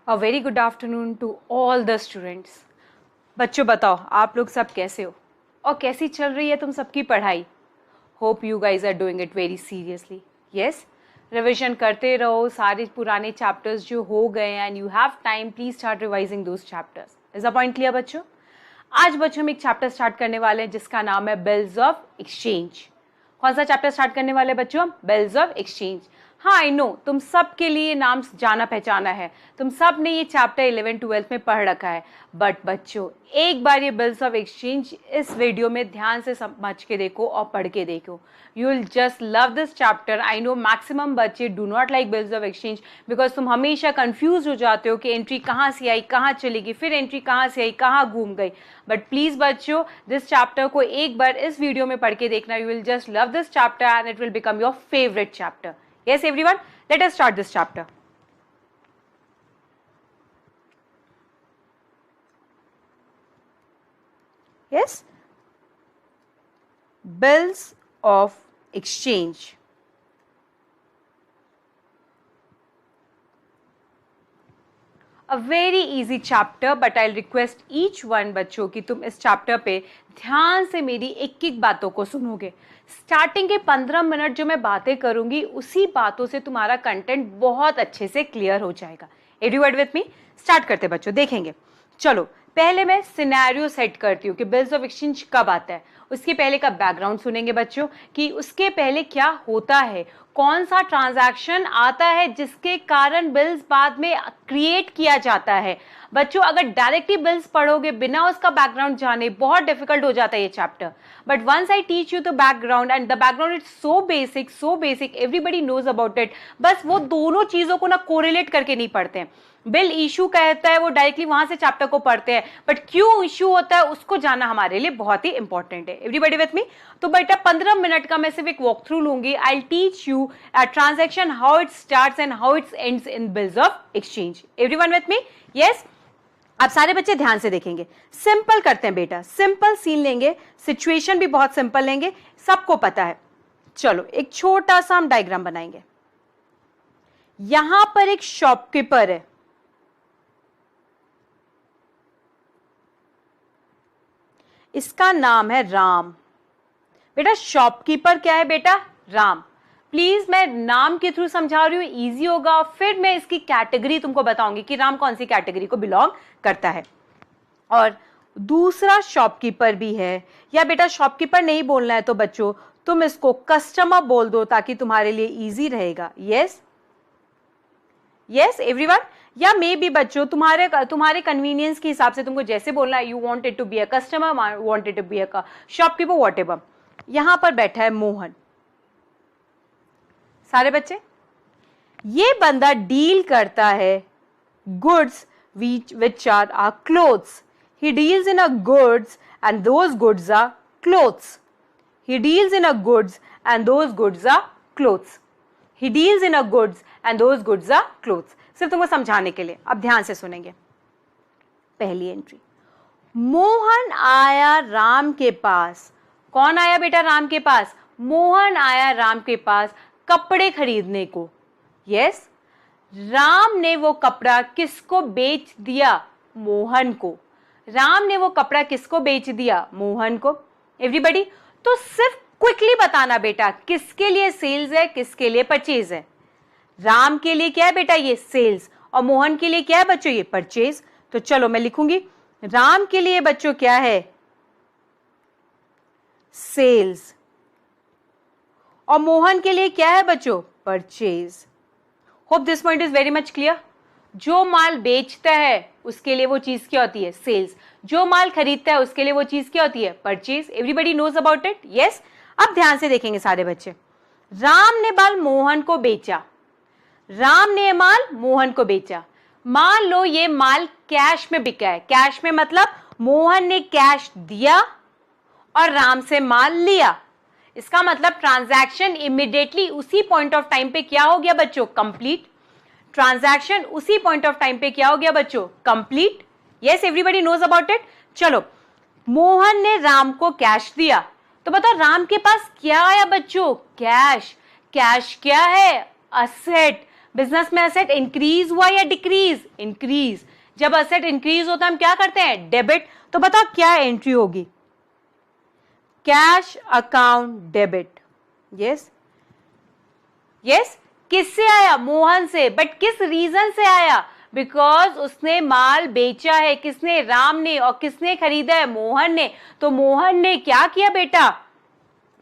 A very good afternoon to all the students. बच्चों बताओ आप लोग सब कैसे हो और कैसी चल रही है तुम सबकी पढ़ाई। Hope you guys are doing it very seriously. Yes, revision करते रहो सारे पुराने चैप्टर्स जो हो गए हैं and you have time, please start revising those chapters. Is the point clear बच्चों? आज बच्चों हम एक चैप्टर स्टार्ट करने वाले हैं जिसका नाम है बिल्स ऑफ एक्सचेंज। कौन सा चैप्टर स्टार्ट करने वाले बच्चों? Bills of exchange. हाँ आई नो, तुम सब के लिए नाम जाना पहचाना है, तुम सब ने ये चैप्टर 11-12 में पढ़ रखा है। बट बच्चों एक बार ये बिल्स ऑफ एक्सचेंज इस वीडियो में ध्यान से समझ के देखो और पढ़ के देखो, you will just love this chapter. I know maximum बच्चे do not like bills of exchange because तुम हमेशा कंफ्यूज हो जाते हो कि एंट्री कहाँ से आई कहाँ चलेगी, फिर एंट्री कहाँ से आई कहाँ घूम गई। बट प्लीज बच्चों दिस चैप्टर को एक बार इस वीडियो में पढ़ के देखना, you will just love this chapter and it will become your favourite chapter. Yes, everyone, let us start this chapter. Yes, bills of exchange. A very easy chapter, but I'll request each one बच्चों कि तुम इस chapter पे ध्यान से मेरी एक एक बातों को सुनोगे। स्टार्टिंग के 15 मिनट जो मैं बातें करूंगी उसी बातों से तुम्हारा कंटेंट बहुत अच्छे से क्लियर हो जाएगा। Everyone with me? स्टार्ट करते बच्चों, देखेंगे। चलो पहले मैं सिनेरियो सेट करती हूँ कि बिल्स ऑफ एक्सचेंज कब आता है, उसके पहले का बैकग्राउंड सुनेंगे बच्चों कि उसके पहले क्या होता है, कौन सा ट्रांजैक्शन आता है जिसके कारण बिल्स बाद में क्रिएट किया जाता है। बच्चों अगर डायरेक्टली बिल्स पढ़ोगे बिना उसका बैकग्राउंड जाने बहुत डिफिकल्ट हो जाता है ये chapter. But once I teach you the background and the background is so basic everybody knows about it. बस वो दोनों चीजों को ना कोरिलेट करके नहीं पढ़ते हैं। बिल इशू कहता है वो डायरेक्टली वहां से चैप्टर को पढ़ते हैं, बट क्यों इशू होता है उसको जानना हमारे लिए बहुत ही इंपॉर्टेंट है। Everybody with me? तो बेटा 15 मिनट का मैं सिर्फ एक वॉक थ्रू लूंगी। आई teach you transaction how it starts and how it ends in bills of exchange. Everyone with me? Yes, आप सारे बच्चे ध्यान से देखेंगे। सिंपल करते हैं बेटा, सिंपल सीन लेंगे, सिचुएशन भी बहुत सिंपल लेंगे, सबको पता है। चलो एक छोटा सा हम डायग्राम बनाएंगे। यहां पर एक शॉपकीपर है, इसका नाम है राम। बेटा शॉपकीपर क्या है बेटा? राम। प्लीज मैं नाम के थ्रू समझा रही हूं, इजी होगा, फिर मैं इसकी कैटेगरी तुमको बताऊंगी कि राम कौन सी कैटेगरी को बिलोंग करता है। और दूसरा शॉपकीपर भी है, या बेटा शॉपकीपर नहीं बोलना है तो बच्चों तुम इसको कस्टमर बोल दो ताकि तुम्हारे लिए इजी रहेगा। यस यस एवरीवन, या मे बी बच्चों तुम्हारे कन्वीनियंस के हिसाब से तुमको जैसे बोलना है, you want it to be a customer, want it to be a shopkeeper, whatever. यहां पर बैठा है मोहन। सारे बच्चे, ये बंदा डील करता है goods which are clothes. He deals in a goods and those goods are clothes. He deals in a goods and those goods are clothes. He deals in a goods and those goods are clothes. सिर्फ तुमको समझाने के लिए, अब ध्यान से सुनेंगे। पहली एंट्री, मोहन आया राम के पास। कौन आया बेटा राम के पास? मोहन आया राम के पास कपड़े खरीदने को। यस, राम ने वो कपड़ा किसको बेच दिया? मोहन को। राम ने वो कपड़ा किसको बेच दिया? मोहन को। एवरीबडी, तो सिर्फ क्विकली बताना बेटा किसके लिए सेल्स है, किसके लिए परचेज है। राम के लिए क्या है बेटा? ये सेल्स। और मोहन के लिए क्या है बच्चों? ये परचेज। तो चलो मैं लिखूंगी, राम के लिए बच्चों क्या है? सेल्स। और मोहन के लिए क्या है बच्चों? Purchase. Hope this point is very much clear. जो माल बेचता है उसके लिए वो चीज क्या होती है? सेल्स। जो माल खरीदता है उसके लिए वो चीज क्या होती है? Purchase. Everybody knows about it. Yes, अब ध्यान से देखेंगे सारे बच्चे। राम ने माल मोहन को बेचा। राम ने माल मोहन को बेचा। मान लो ये माल कैश में बिका है। कैश में मतलब मोहन ने कैश दिया और राम से माल लिया। इसका मतलब ट्रांजैक्शन इमीडिएटली उसी पॉइंट ऑफ टाइम पे क्या हो गया बच्चों? कंप्लीट। ट्रांजैक्शन उसी पॉइंट ऑफ टाइम पे क्या हो गया बच्चों? Complete. Yes, everybody knows about it. चलो, मोहन ने राम को कैश दिया, तो बताओ राम के पास क्या आया बच्चों? कैश। कैश क्या है? असेट। बिजनेस में एसेट इंक्रीज हुआ या डिक्रीज? इंक्रीज। जब एसेट इंक्रीज होता है हम क्या करते हैं? डेबिट। तो बताओ क्या एंट्री होगी? Cash account debit. Yes yes. किससे आया? मोहन से। बट किस रीजन से आया? बिकॉज उसने माल बेचा है। किसने? राम ने। और किसने खरीदा है? मोहन ने। तो मोहन ने क्या किया बेटा?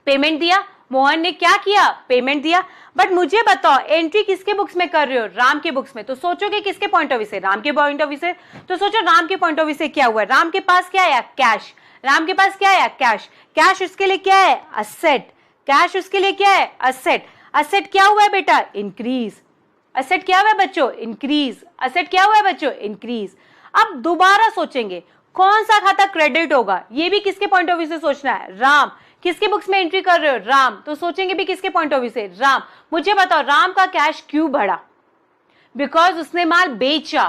पेमेंट दिया। मोहन ने क्या किया? पेमेंट दिया। बट मुझे बताओ एंट्री किसके बुक्स में कर रहे हो? राम के बुक्स में। तो सोचोगे किसके पॉइंट ऑफ व्यू से? राम के पॉइंट ऑफ व्यू से। तो सोचो राम के पॉइंट ऑफ व्यू से क्या हुआ? राम के पास क्या आया? कैश। राम के पास क्या आया? कैश। कैश उसके लिए क्या है? असेट। कैश उसके लिए क्या है? असेट। असेट क्या हुआ है बेटा? इंक्रीज। असेट क्या हुआ है बच्चों? इंक्रीज। असेट क्या हुआ है बच्चों? इंक्रीज। अब दोबारा सोचेंगे कौन सा खाता क्रेडिट होगा? ये भी किसके पॉइंट ऑफ व्यू से सोचना है? राम। किसके बुक्स में एंट्री कर रहे हो? राम। तो सोचेंगे भी किसके पॉइंट ऑफ व्यू से? राम। मुझे बताओ राम का कैश क्यों बढ़ा? बिकॉज उसने माल बेचा।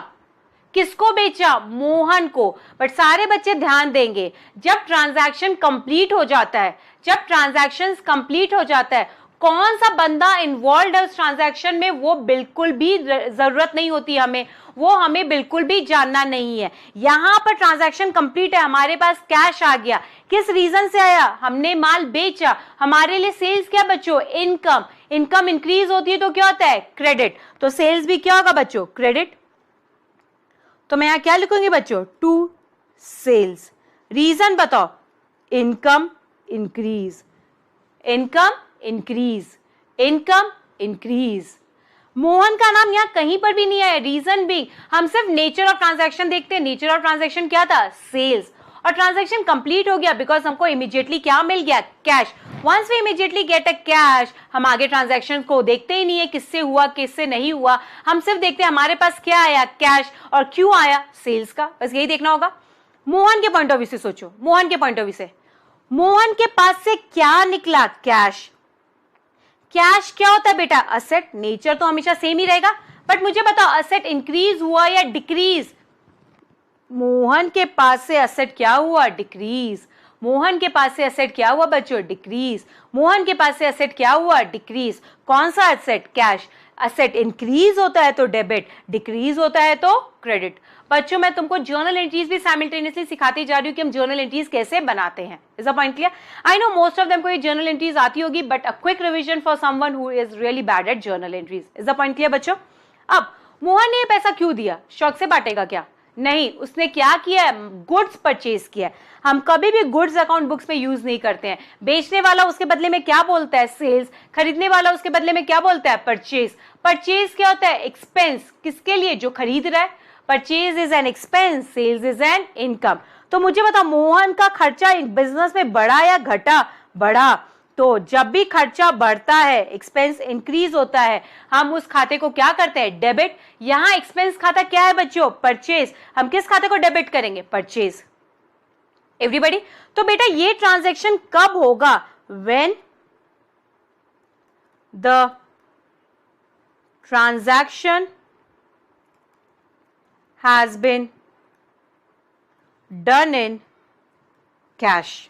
किसको बेचा? मोहन को। बट सारे बच्चे ध्यान देंगे, जब ट्रांजैक्शन कंप्लीट हो जाता है, जब ट्रांजैक्शन कंप्लीट हो जाता है, कौन सा बंदा इन्वॉल्व है उस ट्रांजैक्शन में वो बिल्कुल भी जरूरत नहीं होती हमें, वो हमें बिल्कुल भी जानना नहीं है। यहां पर ट्रांजैक्शन कंप्लीट है, हमारे पास कैश आ गया। किस रीजन से आया? हमने माल बेचा। हमारे लिए सेल्स क्या बच्चों? इनकम। इनकम इंक्रीज होती है तो क्या होता है? क्रेडिट। तो सेल्स भी क्या होगा बच्चों? क्रेडिट। तो मैं यहां क्या लिखूंगी बच्चों? To sales. रीजन बताओ? Income increase. Income increase. Income increase. Mohan का नाम यहां कहीं पर भी नहीं आया। रीजन भी हम सिर्फ नेचर ऑफ ट्रांजैक्शन देखते हैं। नेचर ऑफ ट्रांजैक्शन क्या था? सेल्स। और ट्रांजैक्शन कंप्लीट हो गया बिकॉज हमको इमीडिएटली क्या मिल गया? Cash. Once we immediately get a cash, हम आगे ट्रांजैक्शन को देखते ही नहीं है किससे हुआ किससे नहीं हुआ, हम सिर्फ देखते हैं हमारे पास क्या आया? कैश। और क्यों आया? सेल्स का। बस यही देखना होगा। मोहन के पॉइंट ऑफ व्यू से सोचो। मोहन के पॉइंट ऑफ व्यू से मोहन के पास से क्या निकला? कैश। कैश क्या होता है बेटा? असेट। नेचर तो हमेशा सेम ही रहेगा। बट मुझे बताओ असेट इंक्रीज हुआ या डिक्रीज? मोहन के पास से असेट क्या हुआ? डिक्रीज। मोहन के पास से असेट क्या हुआ बच्चों? डिक्रीज। मोहन के पास से असेट क्या हुआ? डिक्रीज। कौन सा असेट? कैश। असेट इंक्रीज होता है तो डेबिट, डिक्रीज होता है तो क्रेडिट। बच्चों मैं तुमको जर्नल एंट्रीज भी साइमल्टेनियसली सिखाती जा रही हूँ कि हम जर्नल एंट्रीज कैसे बनाते हैं। Is the point clear? I know most of them को ये जर्नल एंट्रीज आती होगी, but a quick revision for someone who is really bad at journal entries. Is the point clear बच्चों? अब मोहन ने ये पैसा क्यों दिया? शौक से बांटेगा क्या? नहीं, उसने क्या किया है? गुड्स परचेज किया है। हम कभी भी गुड्स अकाउंट बुक्स में यूज नहीं करते हैं। बेचने वाला उसके बदले में क्या बोलता है? सेल्स। खरीदने वाला उसके बदले में क्या बोलता है? परचेज। परचेज क्या होता है? एक्सपेंस। किसके लिए? जो खरीद रहा है। Purchase is an expense, sales is an income. तो मुझे बताओ मोहन का खर्चा बिजनेस में बढ़ा या घटा? बढ़ा। तो जब भी खर्चा बढ़ता है, एक्सपेंस इंक्रीज होता है, हम उस खाते को क्या करते हैं? डेबिट। यहां एक्सपेंस खाता क्या है बच्चों? परचेज। हम किस खाते को डेबिट करेंगे? परचेज। एवरीबॉडी? तो बेटा ये ट्रांजैक्शन कब होगा? When the transaction has been done in cash.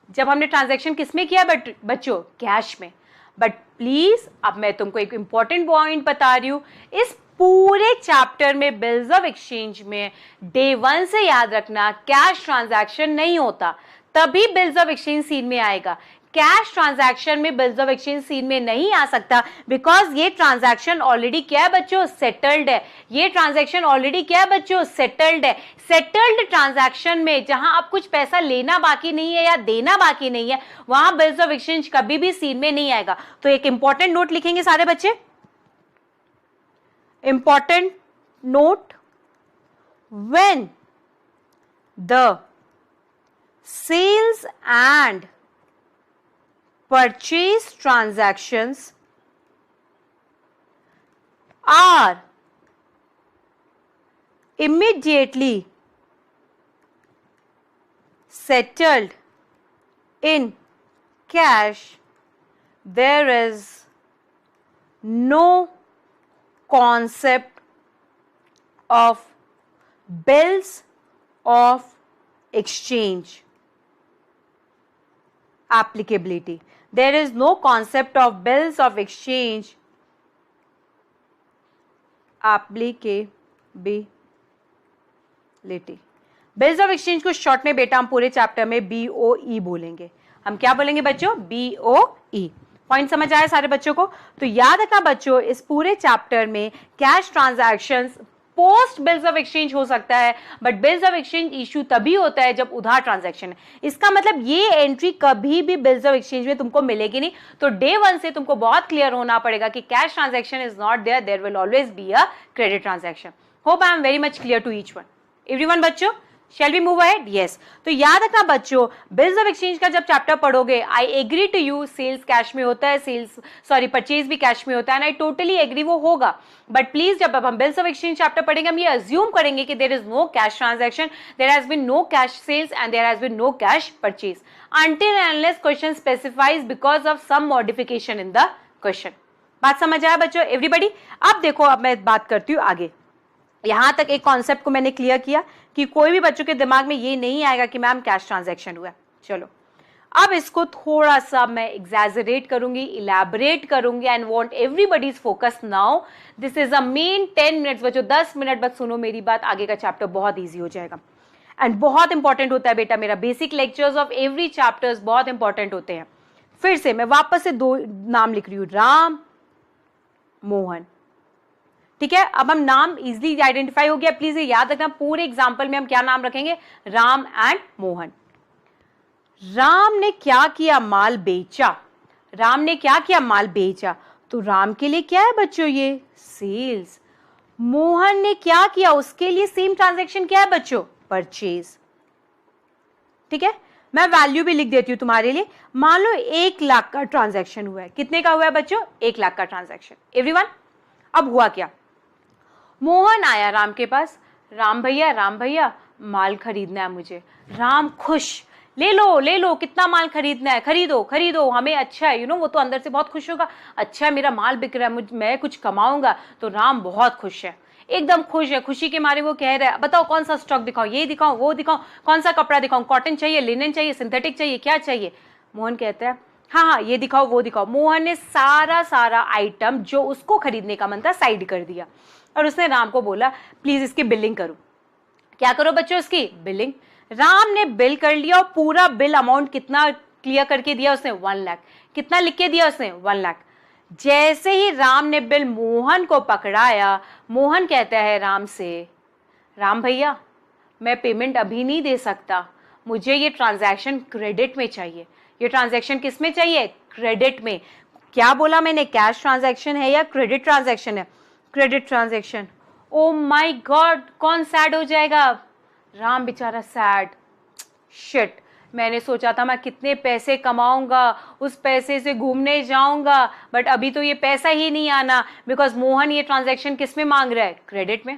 जब हमने ट्रांजैक्शन किसमें किया बच्चों? कैश में। बट प्लीज अब मैं तुमको एक इंपॉर्टेंट पॉइंट बता रही हूं, इस पूरे चैप्टर में बिल्स ऑफ एक्सचेंज में डे 1 से याद रखना कैश ट्रांजैक्शन नहीं होता, तभी बिल्स ऑफ एक्सचेंज सीन में आएगा। कैश ट्रांजैक्शन में बिल्स ऑफ एक्सचेंज सीन में नहीं आ सकता बिकॉज ये ट्रांजैक्शन ऑलरेडी क्या है बच्चों? सेटल्ड है। ये ट्रांजैक्शन ऑलरेडी क्या है बच्चों? सेटल्ड है। सेटल्ड ट्रांजैक्शन में जहां आप कुछ पैसा लेना बाकी नहीं है या देना बाकी नहीं है, वहां बिल्स ऑफ एक्सचेंज कभी भी सीन में नहीं आएगा। तो एक इंपॉर्टेंट नोट लिखेंगे सारे बच्चे। Important note, when the sales and purchase transactions are immediately settled in cash, there is no concept of bills of exchange applicability. There is no concept of bills of exchange applicability. Bills of exchange को short में बेटा हम पूरे chapter में BOE बोलेंगे। हम क्या बोलेंगे बच्चों? BOE। पॉइंट समझ आया सारे बच्चों को? तो याद रखना बच्चों, इस पूरे चैप्टर में cash transactions post bills of exchange हो सकता है, but bills of exchange issue तभी होता है जब उधार ट्रांजैक्शन है। इसका मतलब ये एंट्री कभी भी बिल्स ऑफ एक्सचेंज में तुमको मिलेगी नहीं। तो डे 1 से तुमको बहुत क्लियर होना पड़ेगा कि cash transaction is not there, there will always be a credit transaction. Hope I am very much clear to each one. Everyone बच्चों, shall we move ahead? Yes. तो याद रखना बच्चों, बिल्स ऑफ एक्सचेंज का जब चैप्टर पढ़ोगे, I agree to you, sales cash में होता है, परचेज भी कैश में होता है, एंड आई टोटली एग्री, वो होगा। बट प्लीज जब अब हम बिल्स ऑफ एक्सचेंज चैप्टर पढ़ेंगे, हम ये अज्यूम करेंगे कि there is no cash transaction, there has been no cash sales and there has been no cash purchase until and unless question specifies because of some modification in the question। बात समझ आया बच्चों everybody? अब देखो, अब मैं बात करती हूँ आगे। यहां तक एक कॉन्सेप्ट को मैंने क्लियर किया कि कोई भी बच्चों के दिमाग में ये नहीं आएगा कि मैम कैश ट्रांजैक्शन हुआ। चलो अब इसको थोड़ा सा मैं एग्जैजरेट करूंगी, इलैबोरेट करूंगी, and want everybody's focus now. This is a main 10 minutes बच्चों, 10 मिनट बस सुनो मेरी बात, आगे का चैप्टर बहुत ईजी हो जाएगा। एंड बहुत इंपॉर्टेंट होता है बेटा, मेरा basic lectures of every chapters बहुत इंपॉर्टेंट होते हैं। फिर से मैं वापस से 2 नाम लिख रही हूं, राम, मोहन। ठीक है, अब हम नाम इजिली आइडेंटिफाई हो गया। प्लीज ये याद रखना, पूरे एग्जाम्पल में हम क्या नाम रखेंगे? राम एंड मोहन। राम ने क्या किया? माल बेचा। राम ने क्या किया? माल बेचा। तो राम के लिए क्या है बच्चों? ये सेल्स। मोहन ने क्या किया? उसके लिए सेम ट्रांजैक्शन क्या है बच्चों? परचेज। ठीक है, मैं वैल्यू भी लिख देती हूं तुम्हारे लिए। मान लो 1 लाख का ट्रांजैक्शन हुआ है। कितने का हुआ है बच्चों? 1 लाख का ट्रांजैक्शन। एवरीवन, अब हुआ क्या? मोहन आया राम के पास, राम भैया माल खरीदना है मुझे। राम खुश, ले लो, कितना माल खरीदना है? खरीदो, हमें अच्छा है, वो तो अंदर से बहुत खुश होगा, अच्छा है मेरा माल बिक रहा है, मैं कुछ कमाऊंगा। तो राम बहुत खुश है, एकदम खुश है। खुशी के मारे वो कह रहा है, बताओ कौन सा स्टॉक दिखाओ, ये दिखाओ, वो दिखाओ, कौन सा कपड़ा दिखाऊं, कॉटन चाहिए, लिनन चाहिए, सिंथेटिक चाहिए, क्या चाहिए? मोहन कहता है हाँ, ये दिखाओ, वो दिखाओ। मोहन ने सारा आइटम जो उसको खरीदने का मन था साइड कर दिया, और उसने राम को बोला प्लीज इसकी बिलिंग करो। क्या करो बच्चों? इसकी बिलिंग। राम ने बिल कर लिया, और पूरा बिल अमाउंट कितना क्लियर करके दिया उसने? 1 लाख। कितना लिख के दिया उसने? 1 लाख। जैसे ही राम ने बिल मोहन को पकड़ाया, मोहन कहता है राम से, राम भैया मैं पेमेंट अभी नहीं दे सकता, मुझे ये ट्रांजैक्शन क्रेडिट में चाहिए। ये ट्रांजैक्शन किस में चाहिए? क्रेडिट में। क्या बोला मैंने? कैश ट्रांजैक्शन है या क्रेडिट ट्रांजैक्शन है? Credit transaction. Oh my God, कौन सैड हो जाएगा? राम बेचारा सैड। शिट, मैंने सोचा था मैं कितने पैसे कमाऊंगा, उस पैसे से घूमने जाऊंगा, बट अभी तो ये पैसा ही नहीं आना, बिकॉज मोहन ये ट्रांजैक्शन किस में मांग रहा है? क्रेडिट में।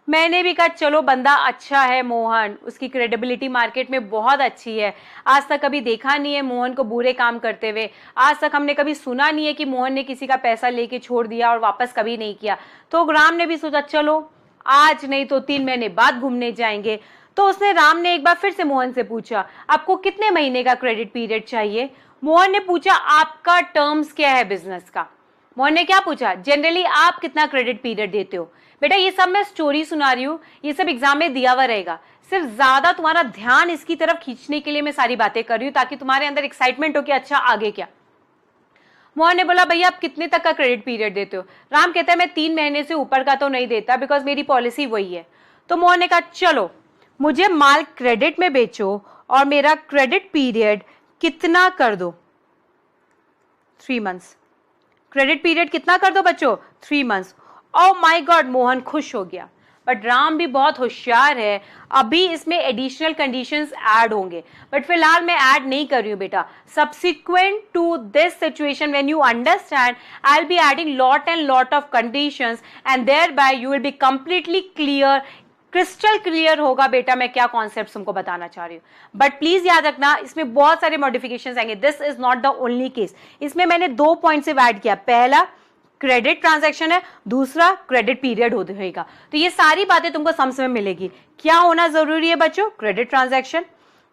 मैंने भी कहा चलो बंदा अच्छा है मोहन, उसकी क्रेडिबिलिटी मार्केट में बहुत अच्छी है, आज तक कभी देखा नहीं है मोहन को बुरे काम करते हुए, आज तक हमने कभी सुना नहीं है कि मोहन ने किसी का पैसा लेके छोड़ दिया और वापस कभी नहीं किया। तो राम ने भी सोचा चलो आज नहीं तो 3 महीने बाद घूमने जाएंगे। तो राम ने एक बार फिर से मोहन से पूछा आपको कितने महीने का क्रेडिट पीरियड चाहिए? मोहन ने पूछा आपका टर्म्स क्या है बिजनेस का? मोहन ने क्या पूछा? जनरली आप कितना क्रेडिट पीरियड देते हो? बेटा ये सब मैं स्टोरी सुना रही हूँ, ये सब एग्जाम में दिया हुआ रहेगा, सिर्फ ज्यादा तुम्हारा ध्यान इसकी तरफ खींचने के लिए मैं सारी बातें कर रही हूँ, ताकि तुम्हारे अंदर एक्साइटमेंट हो कि अच्छा आगे क्या। मोहन ने बोला भैया आप कितने तक का क्रेडिट पीरियड देते हो? राम कहता है मैं 3 महीने से ऊपर का तो नहीं देता, बिकॉज मेरी पॉलिसी वही है। तो मोहन ने कहा चलो मुझे माल क्रेडिट में बेचो और मेरा क्रेडिट पीरियड कितना कर दो? 3 मंथ्स। क्रेडिट पीरियड कितना कर दो बच्चों? 3 months. Oh my God, Mohan खुश हो गया। बट राम भी बहुत होशियार है, अभी इसमें एडिशनल कंडीशंस ऐड होंगे, बट फिलहाल मैं ऐड नहीं कर रही हूं बेटा। Subsequent to this situation when you understand, I will be adding lot and lot of conditions, and thereby you will be completely clear, crystal clear होगा बेटा मैं क्या कॉन्सेप्ट तुमको बताना चाह रही हूँ। बट प्लीज याद रखना इसमें बहुत सारे मॉडिफिकेशंस आएंगे, this is not the only case. इसमें मैंने 2 पॉइंट से ऐड किया, पहला क्रेडिट ट्रांजैक्शन है, दूसरा क्रेडिट पीरियड होगा। तो ये सारी बातें तुमको समझ में मिलेगी। क्या होना जरूरी है बच्चों? Credit transaction.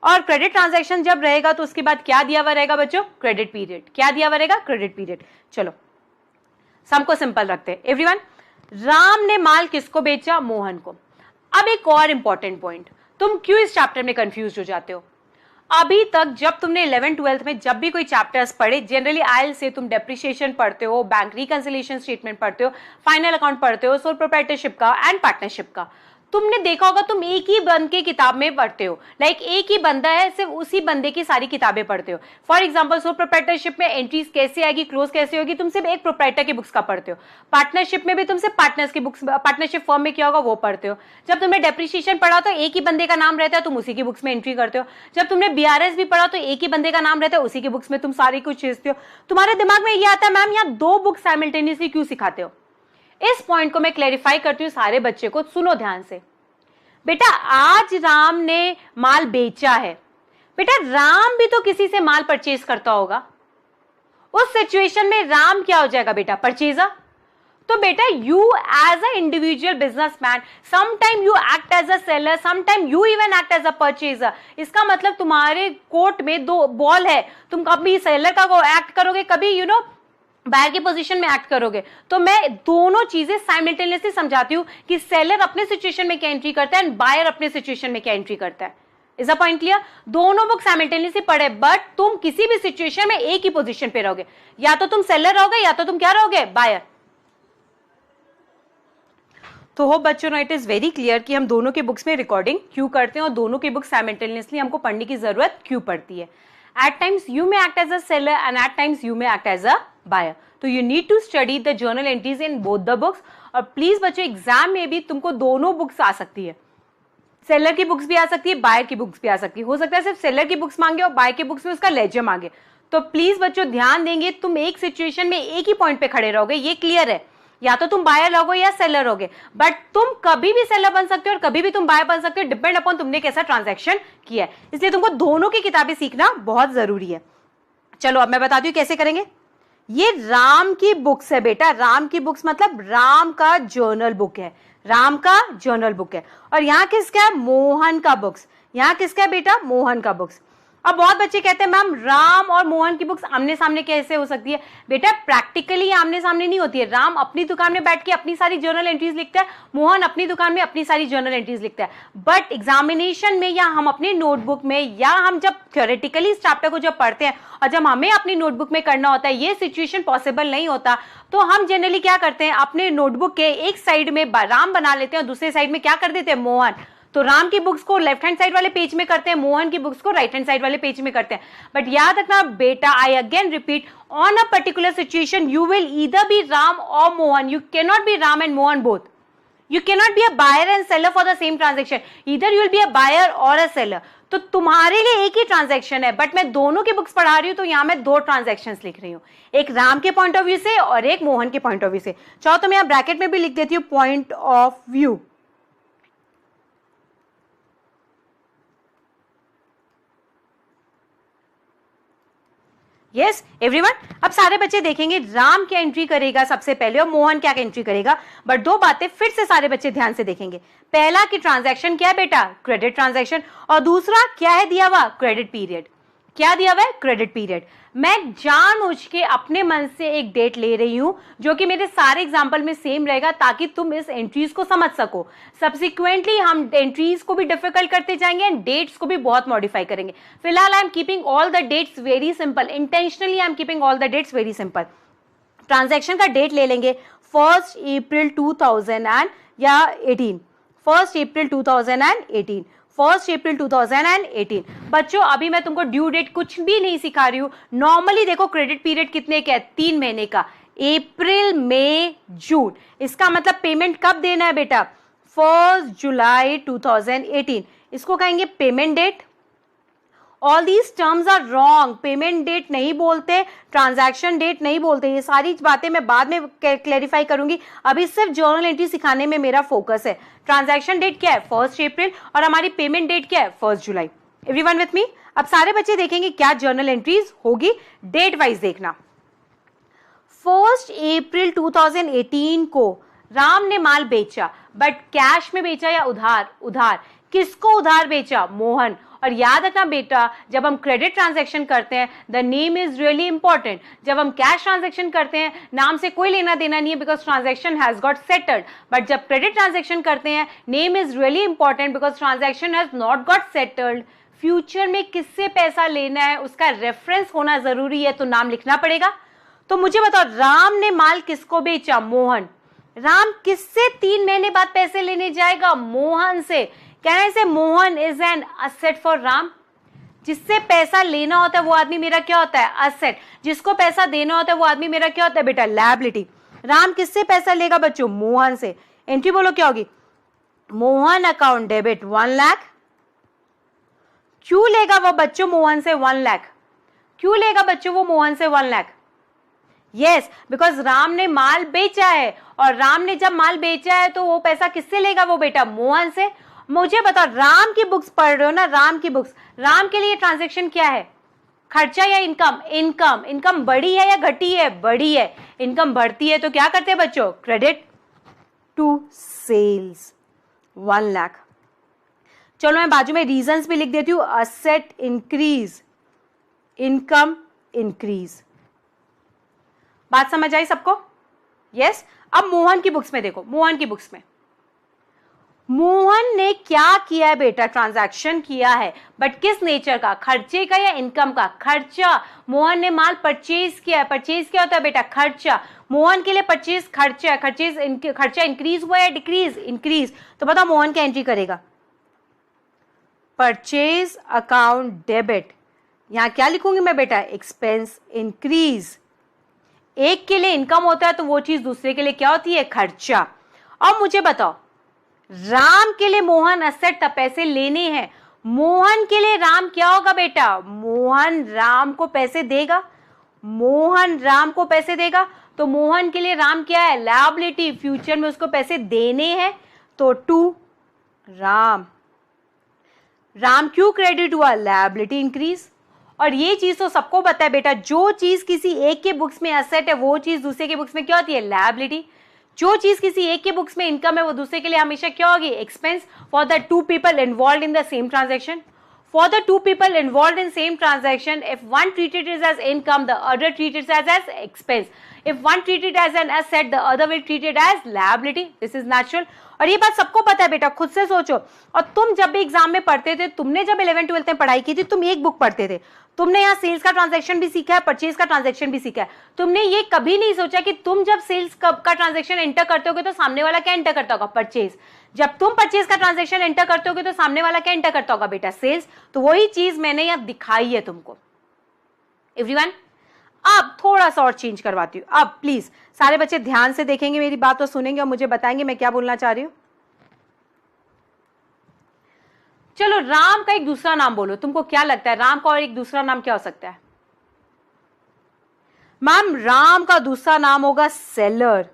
और क्रेडिट ट्रांजैक्शन जब रहेगा तो उसके बाद क्या दिया हुआ रहेगा बच्चों? Credit period. क्या दिया हुआ रहेगा? Credit period. चलो सम को सिंपल रखते हैं एवरीवन। राम ने माल किसको बेचा? मोहन को। अब एक और इंपॉर्टेंट पॉइंट, तुम क्यों इस चैप्टर में कंफ्यूज हो जाते हो? अभी तक जब तुमने 11th 12th में जब भी कोई चैप्टर्स पढ़े, जनरली आयल से तुम डेप्रिसिएशन पढ़ते हो, बैंक रिकंसिलिएशन स्टेटमेंट पढ़ते हो, फाइनल अकाउंट पढ़ते हो, सोल प्रोप्राइटरशिप का एंड पार्टनरशिप का, तुमने देखा होगा तुम एक ही बंद की किताब में पढ़ते हो। लाइक एक ही बंदा है, सिर्फ उसी बंदे की सारी किताबें पढ़ते हो। फॉर एग्जांपल सोल प्रोप्राइटरशिप में एंट्रीज कैसे आएगी, क्लोज कैसे होगी, तुम सिर्फ एक प्रोप्राइटर की बुक्स का पढ़ते हो। पार्टनरशिप में भी तुम सिर्फ पार्टनर्स की बुक्स, पार्टनरशिप फर्म में क्या होगा वो पढ़ते हो। जब तुमने डेप्रिसिएशन पढ़ा तो एक ही बंदे का नाम रहता है, तुम उसी की बुक्स में एंट्री करते हो। जब तुमने बीआरएस भी पढ़ा तो एक ही बंदे का नाम रहता है, उसी की बुक्स में तुम सारी कुछ चीजते हो। तुम्हारे दिमाग में ये आता है मैम यहाँ दो बुक्स साइमल्टेनियसली क्यों सिखाते हो? इस पॉइंट को मैं क्लैरिफाई करती हूँ सारे बच्चे को, सुनो ध्यान से। बेटा आज राम ने माल बेचा है, बेटा राम भी तो किसी से माल परचेज करता होगा। उस सिचुएशन में राम क्या हो जाएगा बेटा? परचेजर। तो बेटा you as a individual businessman, sometime you act as a seller, sometime you even act as a purchaser. इसका मतलब तुम्हारे कोर्ट में दो बॉल है, तुम कभी सेलर का एक्ट करोगे, कभी बायर की पोजीशन में एक्ट करोगे। तो मैं दोनों चीजें साइमल्टेनियसली समझाती हूं कि सेलर अपने सिचुएशन में क्या एंट्री करता है एंड बायर अपने सिचुएशन में क्या एंट्री करता है। Is a point clear? दोनों बुक साइमल्टेनियसली पढ़े, बट तुम किसी भी सिचुएशन में एक ही पोजीशन पे रहोगे, या तो तुम सेलर रहोगे या तो तुम क्या रहोगे? बायर। तो होप बच्चों know it is very clear कि हम दोनों के बुक्स में रिकॉर्डिंग क्यों करते हैं और दोनों की बुक्स साइमल्टेनियसली हमको पढ़ने की जरूरत क्यों पड़ती है। At times you may act as a seller and at times you may act as a buyer. So you need to study the journal entries in both the books. और please बच्चों exam में भी तुमको दोनों books आ सकती है, seller की books भी आ सकती है, बायर की बुक्स भी आ सकती है। हो सकता है सिर्फ सेलर की बुक्स मांगे और बायर की बुक्स में उसका लेजर मांगे। तो प्लीज बच्चों ध्यान देंगे, तुम एक सिचुएशन में एक ही पॉइंट पे खड़े रहोगे, ये क्लियर है। या तो तुम बायर रहोगे या सेलर रहोगे, बट तुम कभी भी सेलर बन सकते हो और कभी भी तुम बायर बन सकते हो, डिपेंड अपॉन तुमने कैसा ट्रांजैक्शन किया है। इसलिए तुमको दोनों की किताबें सीखना बहुत जरूरी है। चलो अब मैं बताती हूँ कैसे करेंगे। ये राम की बुक्स है बेटा, राम की बुक्स मतलब राम का जर्नल बुक है, राम का जर्नल बुक है। और यहाँ किसका है? मोहन का बुक्स। यहाँ किसका है बेटा? मोहन का बुक्स। अब बहुत बच्चे कहते हैं मैम राम और मोहन की बुक्स आमने सामने कैसे हो सकती है? बेटा प्रैक्टिकली आमने सामने नहीं होती है। राम अपनी दुकान में बैठ के अपनी सारी जर्नल एंट्रीज लिखता है, मोहन अपनी दुकान में अपनी सारी जर्नल एंट्रीज लिखता है। बट एग्जामिनेशन में या हम अपने नोटबुक में या हम जब थ्योरेटिकली इस चैप्टर को जब पढ़ते हैं और जब हमें अपनी नोटबुक में करना होता है, ये सिचुएशन पॉसिबल नहीं होता, तो हम जनरली क्या करते हैं, अपने नोटबुक के एक साइड में राम बना लेते हैं और दूसरे साइड में क्या कर देते हैं? मोहन। तो राम की बुक्स को लेफ्ट हैंड साइड वाले पेज में करते हैं, मोहन की बुक्स को राइट हैंड साइड वाले पेज में करते हैं। बट याद रखना बेटा, I again repeat, on a particular situation you will either be Ram और Mohan, you can not be Ram and Mohan both. You cannot be a buyer and seller for the same transaction. Either you will be a buyer or a seller. तो तुम्हारे लिए एक ही transaction है, but मैं दोनों की books पढ़ा रही हूं, तो यहां मैं दो ट्रांजैक्शंस लिख रही हूं, एक राम के पॉइंट ऑफ व्यू से और एक मोहन के पॉइंट ऑफ व्यू से। चाहो तो मैं यहां ब्रैकेट में भी लिख देती हूं point of view. Yes everyone, अब सारे बच्चे देखेंगे राम क्या एंट्री करेगा सबसे पहले और मोहन क्या एंट्री करेगा। बट दो बातें फिर से सारे बच्चे ध्यान से देखेंगे। पहला कि ट्रांजैक्शन क्या है बेटा? Credit transaction. और दूसरा क्या है दिया हुआ? Credit period. क्या दिया हुआ है? Credit period. मैं जानबूझ के अपने मन से एक डेट ले रही हूं जो कि मेरे सारे एग्जांपल में सेम रहेगा, ताकि तुम इस एंट्रीज को समझ सको। सब्सिक्वेंटली हम एंट्रीज को भी डिफिकल्ट करते जाएंगे एंड डेट्स को भी बहुत मॉडिफाई करेंगे। फिलहाल I am keeping all the dates very simple, intentionally I am keeping all the dates very simple. Transaction का डेट ले लेंगे 1 अप्रैल 2018, 1 अप्रैल 2018, 1 अप्रैल 2018। बच्चों अभी मैं तुमको ड्यू डेट कुछ भी नहीं सिखा रही हूं। नॉर्मली देखो क्रेडिट पीरियड कितने का है? 3 महीने का, अप्रैल मई जून। इसका मतलब पेमेंट कब देना है बेटा? 1 जुलाई 2018। इसको कहेंगे payment date. All these terms are wrong, payment date नहीं बोलते, ट्रांजैक्शन डेट नहीं बोलते। ये सारी बातें मैं बाद में क्लैरिफाई करूंगी, अभी सिर्फ जर्नल एंट्री सिखाने में मेरा फोकस है। ट्रांजैक्शन डेट क्या है? 1 अप्रैल, और हमारी पेमेंट डेट क्या है? 1 जुलाई। Everyone with me? अब सारे बच्चे देखेंगे क्या जर्नल एंट्रीज होगी, डेट वाइज देखना। 1 अप्रैल 2018 को राम ने माल बेचा, बट कैश में बेचा या उधार? उधार। किसको उधार बेचा? मोहन। और याद रखना बेटा, जब हम क्रेडिट ट्रांजैक्शन करते हैं the name is really important. जब हम कैश ट्रांजैक्शन करते हैं नाम से कोई लेना देना नहीं है because transaction has got settled. But जब क्रेडिट ट्रांजैक्शन करते हैं name is really important because transaction has not got settled. Future में किससे पैसा लेना है उसका रेफरेंस होना जरूरी है, तो नाम लिखना पड़ेगा. तो मुझे बताओ, राम ने माल किसको बेचा? मोहन. राम किससे 3 महीने बाद पैसे लेने जाएगा? मोहन से. कैन आई से Mohan is an asset for Ram? जिससे पैसा लेना होता है वो आदमी मेरा क्या होता है? असेट. जिसको पैसा देना होता है वो आदमी मेरा क्या होता है बेटा? लायबिलिटी. राम किससे पैसा लेगा बच्चों? मोहन से. एंट्री बोलो क्या होगी? Mohan account debit 1 lakh. क्यों लेगा वो बच्चों मोहन से 1 लाख? क्यों लेगा बच्चों वो मोहन से 1 लाख? यस, बिकॉज राम ने माल बेचा है, और राम ने जब माल बेचा है तो वो पैसा किससे लेगा वो बेटा? मोहन से. मुझे बताओ, राम की बुक्स पढ़ रहे हो ना, राम की बुक्स, राम के लिए ट्रांजैक्शन क्या है? खर्चा या इनकम? इनकम. इनकम बढ़ी है या घटी है? बढ़ी है. इनकम बढ़ती है तो क्या करते हैं बच्चों? Credit to sales 1 lakh. चलो मैं बाजू में रीजंस भी लिख देती हूं. Asset increase, income increase. बात समझ आई सबको? यस. अब मोहन की बुक्स में देखो, मोहन की बुक्स में मोहन ने क्या किया है बेटा? ट्रांजैक्शन किया है, बट किस नेचर का? खर्चे का या इनकम का? खर्चा. मोहन ने माल परचेज किया है. परचेज क्या होता है बेटा? खर्चा. मोहन के लिए परचेज खर्चा है. खर्चा इंक्रीज हुआ है डिक्रीज? इंक्रीज. तो बताओ मोहन क्या एंट्री करेगा? Purchase account debit. यहां क्या लिखूंगी मैं बेटा? Expense increase. एक के लिए इनकम होता है तो वो चीज दूसरे के लिए क्या होती है? खर्चा. अब मुझे बताओ, राम के लिए मोहन असेट था, पैसे लेने हैं. मोहन के लिए राम क्या होगा बेटा? मोहन राम को पैसे देगा. मोहन राम को पैसे देगा तो मोहन के लिए राम क्या है? लायबिलिटी. फ्यूचर में उसको पैसे देने हैं तो टू राम. राम क्यों क्रेडिट हुआ? Liability increase. और ये चीज तो सबको पता है बेटा, जो चीज किसी एक के बुक्स में असेट है वो चीज दूसरे के बुक्स में क्या होती है? लायबिलिटी. जो चीज किसी एक के बुक्स में इनकम है वो दूसरे के लिए हमेशा क्या होगी? Expense. For the 2 people involved in the same transaction. For the 2 people involved in same transaction, if one treated it as income, the other treated it as expense. If one treated it as an asset, the other will treat it as liability. This is natural. और ये बात सबको पता है बेटा, खुद से सोचो. और तुम जब भी एग्जाम में पढ़ते थे, तुमने जब 11th-12th में पढ़ाई की थी, तुम एक बुक पढ़ते थे. तुमने यहाँ सेल्स का ट्रांजैक्शन भी सीखा है, परचेज का ट्रांजैक्शन भी सीखा है. तुमने ये कभी नहीं सोचा कि तुम जब सेल्स का ट्रांजैक्शन एंटर करते होगे तो सामने वाला क्या एंटर करता होगा? परचेज. जब तुम परचेज का ट्रांजैक्शन एंटर करते होगे तो सामने वाला क्या एंटर करता होगा बेटा? सेल्स. तो वही चीज मैंने यहाँ दिखाई है तुमको. एवरीवन, अब थोड़ा सा और चेंज करवाती हूँ. अब प्लीज सारे बच्चे ध्यान से देखेंगे मेरी बात और सुनेंगे और मुझे बताएंगे मैं क्या बोलना चाह रही हूँ. चलो, राम का एक दूसरा नाम बोलो. तुमको क्या लगता है राम का और एक दूसरा नाम क्या हो सकता है? मैम, राम का दूसरा नाम होगा सेलर.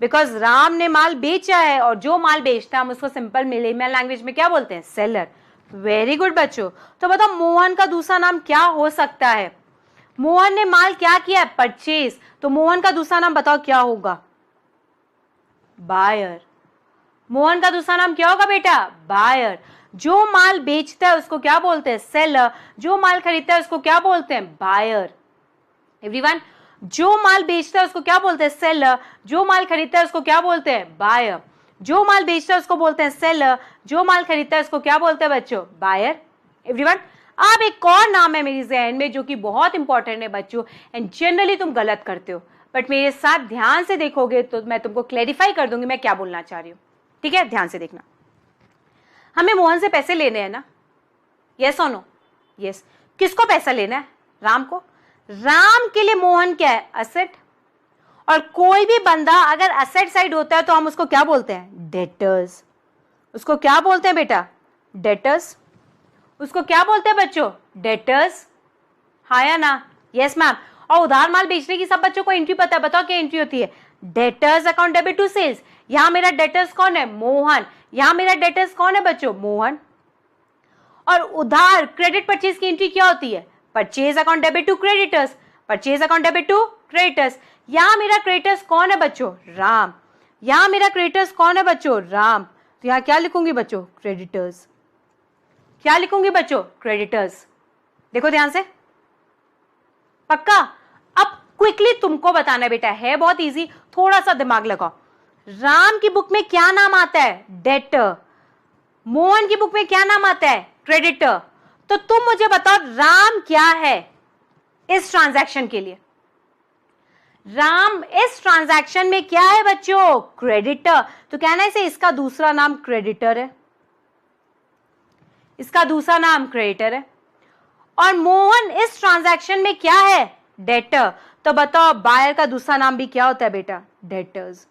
बिकॉज राम ने माल बेचा है और जो माल बेचता है हम उसको सिंपल लेमन लैंग्वेज में क्या बोलते हैं? सेलर. वेरी गुड बच्चों. तो बताओ मोहन का दूसरा नाम क्या हो सकता है? मोहन ने माल क्या किया है? परचेज. तो मोहन का दूसरा नाम बताओ क्या होगा? बायर. मोहन का दूसरा नाम क्या होगा बेटा? बायर. जो माल बेचता है उसको क्या बोलते हैं? सेलर. जो माल खरीदता है उसको क्या बोलते हैं? बायर. एवरीवन, जो माल बेचता है उसको क्या बोलते हैं? सेलर. जो माल खरीदता है उसको क्या बोलते हैं? बायर. जो माल बेचता है उसको बोलते हैं सेलर. जो माल खरीदता है उसको क्या बोलते हैं बच्चों? बायर. एवरीवन, अब एक और नाम है मेरी जहन में जो कि बहुत इंपॉर्टेंट है बच्चों, एंड जनरली तुम गलत करते हो, बट मेरे साथ ध्यान से देखोगे तो मैं तुमको क्लैरिफाई कर दूंगी मैं क्या बोलना चाह रही हूँ. ठीक है, ध्यान से देखना. हमें मोहन से पैसे लेने हैं ना? यस और नो? यस. किसको पैसा लेना है? राम को. राम के लिए मोहन क्या है? असेट. और कोई भी बंदा अगर असेट साइड होता है तो हम उसको क्या बोलते हैं? डेटर्स. उसको क्या बोलते हैं बेटा? डेटर्स. उसको क्या बोलते हैं बच्चों? डेटर्स. हाँ या ना? Yes ma'am. और उधार माल बेचने की सब बच्चों को एंट्री पता है. बताओ क्या एंट्री होती है? Debtors account debit to sales. यहां मेरा डेटर्स कौन है? मोहन. यहां मेरा डेटर्स कौन है बच्चों? मोहन. और उधार क्रेडिट परचेज की एंट्री क्या होती है? Purchase account debit to creditors. Purchase account debit to creditors. यहां मेरा क्रेडिटर्स कौन है बच्चों? राम. यहां मेरा क्रेडिटर्स कौन है बच्चों? राम. तो यहां क्या लिखूंगी बच्चों? क्रेडिटर्स. क्या लिखूंगी बच्चों? क्रेडिटर्स। देखो ध्यान से, पक्का? अब क्विकली तुमको बताना है बेटा, है बहुत इजी, थोड़ा सा दिमाग लगाओ। राम की बुक में क्या नाम आता है? डेटर। मोहन की बुक में क्या नाम आता है? क्रेडिटर। तो तुम मुझे बताओ राम क्या है इस ट्रांजैक्शन के लिए? राम इस ट्रांजैक्शन में क्या है बच्चों? क्रेडिटर। तो कहना है इसे, इसका दूसरा नाम क्रेडिटर है, इसका दूसरा नाम क्रेडिटर है। और मोहन इस ट्रांजैक्शन में क्या है? डेटर। तो बताओ बायर का दूसरा नाम भी क्या होता है बेटा? डेटर्स।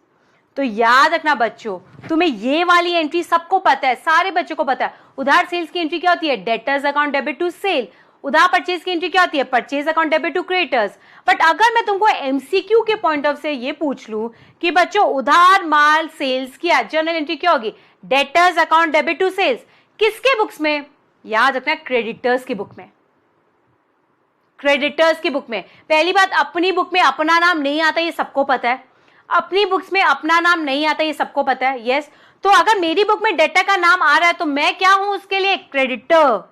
तो याद रखना बच्चों, तुम्हें ये वाली एंट्री सबको पता है, सारे बच्चों को पता है। उधार सेल्स की एंट्री क्या होती है? Debtors account debit to sale. उधार परचेज की एंट्री क्या होती है? Purchase account debit to creditors. But अगर मैं तुमको एमसीक्यू के पॉइंट ऑफ से ये पूछ लूं कि बच्चों उधार माल सेल्स किया, जनरल एंट्री क्या होगी? Debtors account debit to sales. किसके बुक्स में? याद रखना, क्रेडिटर्स की बुक में। क्रेडिटर्स की बुक में। पहली बात, अपनी बुक में अपना नाम नहीं आता, ये सबको पता है। अपनी बुक्स में अपना नाम नहीं आता, ये सबको पता है। यस, तो अगर मेरी बुक में डेटर का नाम आ रहा है तो मैं क्या हूं उसके लिए? क्रेडिटर।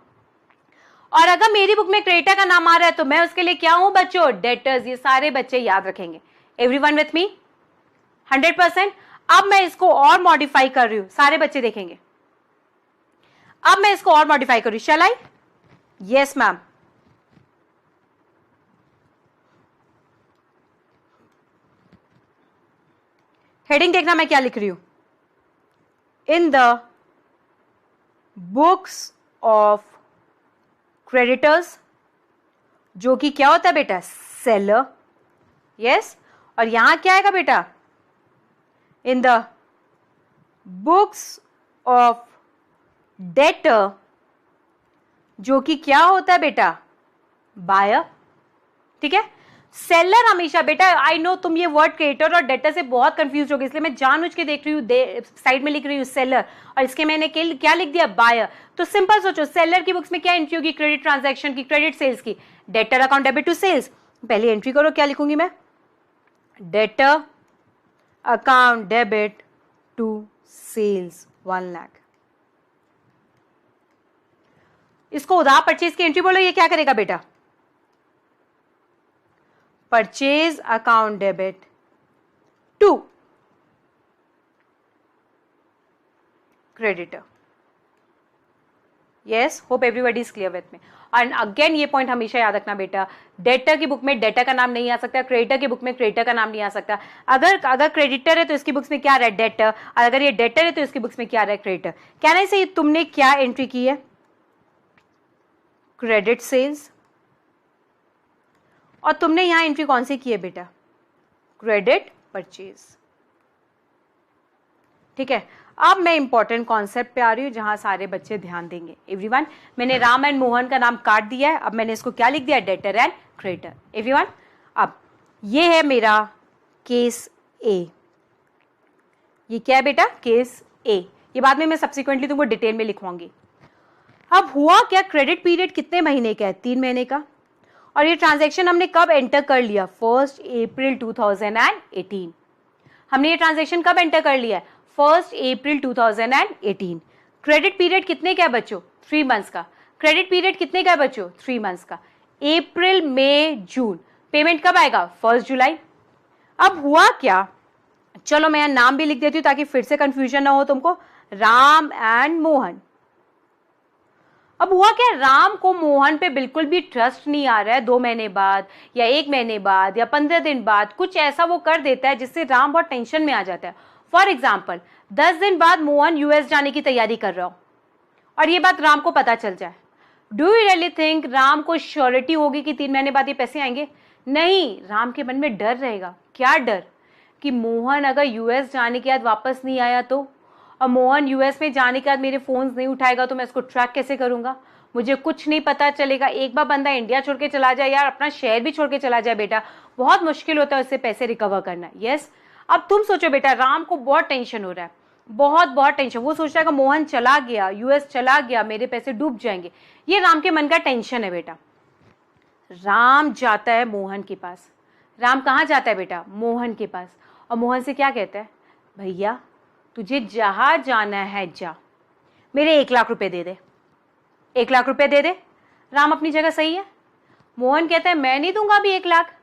और अगर मेरी बुक में क्रेडिटर का नाम आ रहा है तो मैं उसके लिए क्या हूं बच्चों? डेटर्स। ये सारे बच्चे याद रखेंगे। Everyone with me? 100%। अब मैं इसको और मॉडिफाई कर रही हूं, सारे बच्चे देखेंगे। अब मैं इसको और मॉडिफाई कर रही हूं। Shall I? Yes ma'am. Heading देखना मैं क्या लिख रही हूं। In the books of creditors, जो कि क्या होता है बेटा? सेलर। यस। और यहां क्या आएगा बेटा? In the books of debtor, जो कि क्या होता है बेटा? बायर। ठीक है। सेलर हमेशा बेटा, आई नो तुम ये वर्ड क्रेडिटर और डेटर से बहुत कंफ्यूज हो गए, इसलिए मैं जानबूझ के देख रही हूँ, साइड में लिख रही हूँ सेलर, और इसके मैंने क्या लिख दिया? बायर। तो सिंपल सोचो, सेलर की बुक्स में क्या एंट्री होगी? क्रेडिट ट्रांजैक्शन की, क्रेडिट सेल्स की। Debtor account debit to sales. पहले एंट्री करो, क्या लिखूंगी मैं? Debtor account debit to sales 1 lakh. इसको उधार परचेज की एंट्री बोलो, ये क्या करेगा बेटा? Purchase account debit to creditor. Yes, hope everybody is clear with me. And again ये पॉइंट हमेशा याद रखना बेटा, डेटर की बुक में डेटर का नाम नहीं आ सकता, क्रेडिटर की बुक में क्रेडिटर का नाम नहीं आ सकता। अगर क्रेडिटर है तो इसकी बुक्स में क्या रहा है? डेटर। अगर ये डेटर है तो इसकी बुक्स में क्या रहा है? क्रेडिटर। कहने से तुमने क्या एंट्री की है? Credit sales. और तुमने यहां एंट्री कौन सी की है बेटा? Credit purchase. ठीक है। अब मैं इंपॉर्टेंट कॉन्सेप्ट पे आ रही हूं जहां सारे बच्चे ध्यान देंगे। एवरीवन, मैंने राम एंड मोहन का नाम काट दिया है, अब मैंने इसको क्या लिख दिया? Debtor and creditor. एवरीवन, अब ये है मेरा केस ए। ये क्या है बेटा? केस ए। ये बाद में मैं सब्सिक्वेंटली तुमको डिटेल में लिखवाऊंगी। अब हुआ क्या, क्रेडिट पीरियड कितने महीने का है? 3 महीने का। और ये ट्रांजैक्शन हमने कब एंटर कर लिया? 1 अप्रैल 2018। हमने ये ट्रांजैक्शन कब एंटर कर लिया? 1 अप्रैल 2018। क्रेडिट पीरियड कितने का है बच्चों? 3 मंथ्स का। क्रेडिट पीरियड कितने का है बच्चों? 3 मंथ्स का। अप्रैल, मई, जून। पेमेंट कब आएगा? 1 जुलाई। अब हुआ क्या, चलो मैं नाम भी लिख देती हूँ ताकि फिर से कंफ्यूजन ना हो तुमको। राम एंड मोहन। अब हुआ क्या, राम को मोहन पे बिल्कुल भी ट्रस्ट नहीं आ रहा है। 2 महीने बाद या 1 महीने बाद या 15 दिन बाद कुछ ऐसा वो कर देता है जिससे राम बहुत टेंशन में आ जाता है। फॉर एग्जाम्पल, 10 दिन बाद मोहन यूएस जाने की तैयारी कर रहा हो और ये बात राम को पता चल जाए। Do you really think Ram को श्योरिटी होगी कि 3 महीने बाद ये पैसे आएंगे? नहीं, राम के मन में डर रहेगा। क्या डर? कि मोहन अगर यूएस जाने के बाद वापस नहीं आया तो, और मोहन यूएस में जाने के बाद मेरे फोन्स नहीं उठाएगा तो मैं इसको ट्रैक कैसे करूंगा? मुझे कुछ नहीं पता चलेगा। एक बार बंदा इंडिया छोड़ के चला जाए यार, अपना शहर भी छोड़ के चला जाए बेटा, बहुत मुश्किल होता है उससे पैसे रिकवर करना। यस, अब तुम सोचो बेटा, राम को बहुत टेंशन हो रहा है, बहुत टेंशन। वो सोच रहा है कि मोहन चला गया, यूएस चला गया, मेरे पैसे डूब जाएंगे। ये राम के मन का टेंशन है बेटा। राम जाता है मोहन के पास। राम कहाँ जाता है बेटा? मोहन के पास। और मोहन से क्या कहता है? भैया तुझे जहां जाना है जा, मेरे 1 लाख रुपए दे दे। 1 लाख रुपए दे दे। राम अपनी जगह सही है। मोहन कहता है मैं नहीं दूंगा अभी 1 लाख,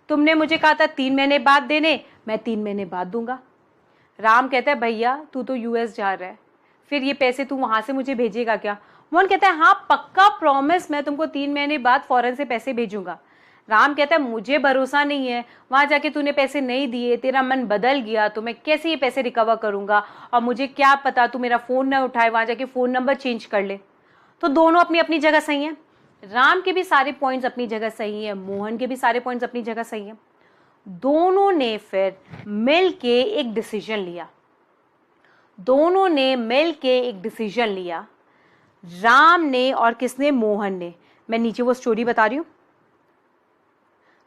तुमने मुझे कहा था 3 महीने बाद देने, मैं 3 महीने बाद दूंगा। राम कहता है भैया तू तो यूएस जा रहा है, फिर ये पैसे तू वहां से मुझे भेजेगा क्या? मोहन कहता है हाँ पक्का प्रॉमिस, मैं तुमको 3 महीने बाद फौरन से पैसे भेजूंगा। राम कहता है मुझे भरोसा नहीं है, वहां जाके तूने पैसे नहीं दिए, तेरा मन बदल गया तो मैं कैसे ये पैसे रिकवर करूंगा, और मुझे क्या पता तू मेरा फोन ना उठाए, वहां जाके फोन नंबर चेंज कर ले। तो दोनों अपनी अपनी जगह सही हैं। राम के भी सारे पॉइंट्स अपनी जगह सही है, मोहन के भी सारे पॉइंट्स अपनी जगह सही है। दोनों ने फिर मिल के एक डिसीजन लिया। दोनों ने मिल के एक डिसीजन लिया, राम ने और किसने? मोहन ने। मैं नीचे वो स्टोरी बता रही हूं।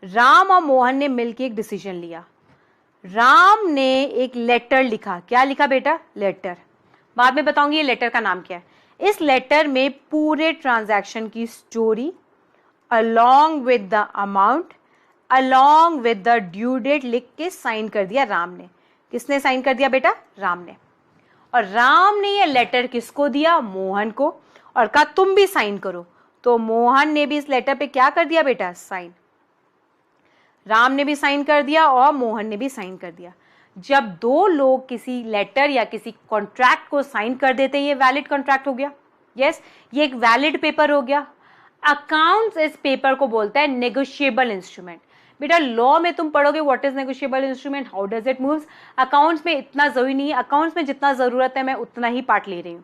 राम और मोहन ने मिलके एक डिसीजन लिया। राम ने एक लेटर लिखा। क्या लिखा बेटा? लेटर। बाद में बताऊंगी ये लेटर का नाम क्या है। इस लेटर में पूरे ट्रांजैक्शन की story along with the amount, along with the due date लिख के साइन कर दिया राम ने। किसने साइन कर दिया बेटा? राम ने। और राम ने ये लेटर किसको दिया? मोहन को, और कहा तुम भी साइन करो। तो मोहन ने भी इस लेटर पे क्या कर दिया बेटा? साइन। राम ने भी साइन कर दिया और मोहन ने भी साइन कर दिया। जब दो लोग किसी लेटर या किसी कॉन्ट्रैक्ट को साइन कर देते हैं, ये वैलिड कॉन्ट्रैक्ट हो गया। यस, ये एक वैलिड पेपर हो गया। अकाउंट्स इस पेपर को बोलता है नेगोशिएबल इंस्ट्रूमेंट। बेटा लॉ में तुम पढ़ोगे what is negotiable instrument, how does it moves. Accounts में इतना जरूरी नहीं है, अकाउंट्स में जितना जरूरत है मैं उतना ही पार्ट ले रही हूँ।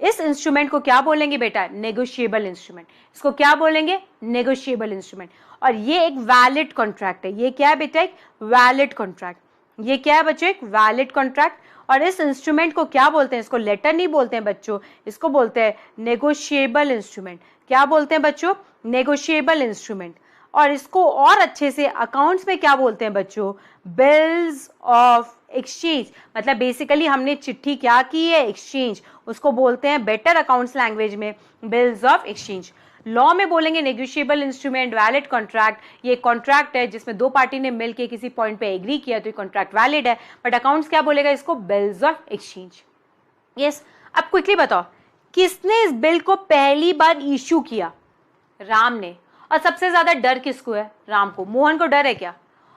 इस इंस्ट्रूमेंट को क्या बोलेंगे बेटा? Negotiable instrument. इसको क्या बोलेंगे? Negotiable instrument. और ये एक वैलिड कॉन्ट्रैक्ट है। ये क्या है बेटा? एक वैलिड कॉन्ट्रैक्ट। ये क्या है बच्चों? एक वैलिड कॉन्ट्रैक्ट। और इस इंस्ट्रूमेंट को क्या बोलते हैं? इसको लेटर नहीं बोलते हैं बच्चों, इसको बोलते हैं नेगोशिएबल इंस्ट्रूमेंट। क्या बोलते हैं बच्चों? Negotiable instrument. और इसको और अच्छे से अकाउंट्स में क्या बोलते हैं बच्चों? Bills of exchange. मतलब बेसिकली हमने चिट्ठी क्या की है? एक्सचेंज। उसको बोलते हैं बेटर अकाउंट्स लैंग्वेज में बिल्स ऑफ एक्सचेंज। लॉ में बोलेंगे नेगोशिएबल इंस्ट्रूमेंट, वैलिड कॉन्ट्रैक्ट। ये कॉन्ट्रैक्ट है जिसमें दो पार्टी ने मिलकर किसी पॉइंट पे एग्री किया तो ये कॉन्ट्रैक्ट वैलिड है। बट अकाउंट्स क्या बोलेगा इसको? Bills of exchange. यस, अब क्विकली बताओ किसने इस बिल को पहली बार इश्यू किया? राम ने। और सबसे ज्यादा डर किसको है? राम को। मोहन को डर है क्या?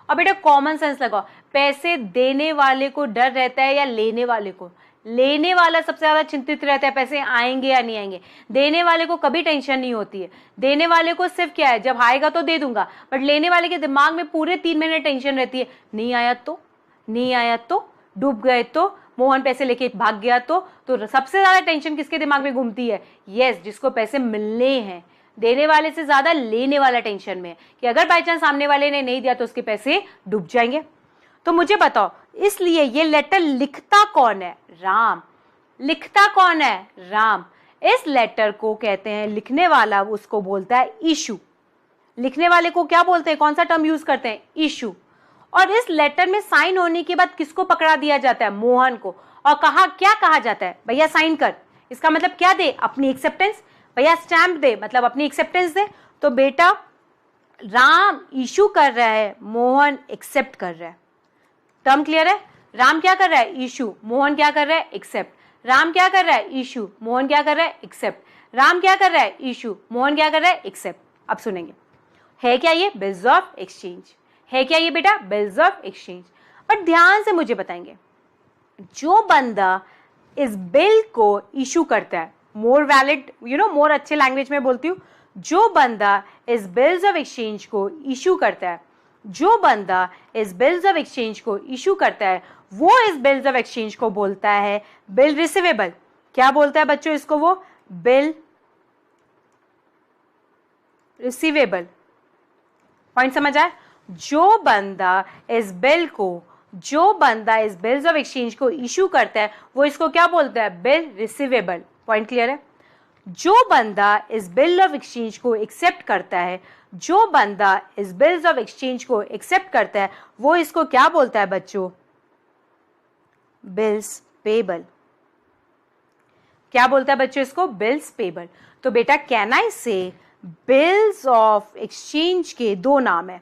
और बेटा कॉमन सेंस लगाओ, पैसे देने वाले को डर रहता है या लेने वाले को? लेने वाला सबसे ज्यादा चिंतित रहता है पैसे आएंगे या नहीं आएंगे। देने वाले को कभी टेंशन नहीं होती है। देने वाले को सिर्फ क्या है, जब आएगा तो दे दूंगा। बट लेने वाले के दिमाग में पूरे 3 महीने टेंशन रहती है, नहीं आया तो, नहीं आया तो, डूब गए तो, मोहन पैसे लेके भाग गया तो सबसे ज्यादा टेंशन किसके दिमाग में घूमती है? यस, जिसको पैसे मिलने हैं। देने वाले से ज्यादा लेने वाला टेंशन में है कि अगर बाई चांस सामने वाले ने नहीं दिया तो उसके पैसे डूब जाएंगे। तो मुझे बताओ, इसलिए ये लेटर लिखता कौन है? राम। लिखता कौन है? राम। इस लेटर को कहते हैं, लिखने वाला उसको बोलता है इशू। लिखने वाले को क्या बोलते हैं? कौन सा टर्म यूज करते हैं? इशू। और इस लेटर में साइन होने के बाद किसको पकड़ा दिया जाता है? मोहन को। और क्या कहा जाता है? भैया साइन कर। इसका मतलब क्या दे? अपनी एक्सेप्टेंस। भैया स्टैंप दे, मतलब अपनी एक्सेप्टेंस दे। तो बेटा राम इशू कर रहा है, मोहन एक्सेप्ट कर रहा है। टर्म क्लियर है? राम क्या कर रहा है? इशू। मोहन क्या कर रहा है? एक्सेप्ट। राम क्या कर रहा है? इशू। मोहन क्या कर रहा है? एक्सेप्ट। राम क्या कर रहा है? इशू। मोहन क्या कर रहा है? एक्सेप्ट। अब सुनेंगे, है क्या ये? Bills of exchange. है क्या ये बेटा? Bills of exchange. बट ध्यान से मुझे बताएंगे, जो बंदा इस बिल को इशू करता है, मोर वैलिड, मोर अच्छे लैंग्वेज में बोलती हूँ, जो बंदा इस बिल्स ऑफ एक्सचेंज को इशू करता है, जो बंदा इस बिल्स ऑफ एक्सचेंज को इशू करता है, वो इस बिल्स ऑफ एक्सचेंज को बोलता है बिल रिसीवेबल। क्या बोलता है बच्चों इसको? वो बिल रिसीवेबल। पॉइंट समझ आया? जो बंदा इस बिल्स ऑफ एक्सचेंज को इशू करता है वो इसको क्या बोलता है? Bill receivable. पॉइंट क्लियर है? जो बंदा इस बिल ऑफ एक्सचेंज को एक्सेप्ट करता है, जो बंदा इस बिल्स ऑफ एक्सचेंज को एक्सेप्ट करता है, वो इसको क्या बोलता है बच्चों? Bills payable. क्या बोलता है बच्चों इसको? Bills payable. तो बेटा कैन आई से बिल्स ऑफ एक्सचेंज के दो नाम है।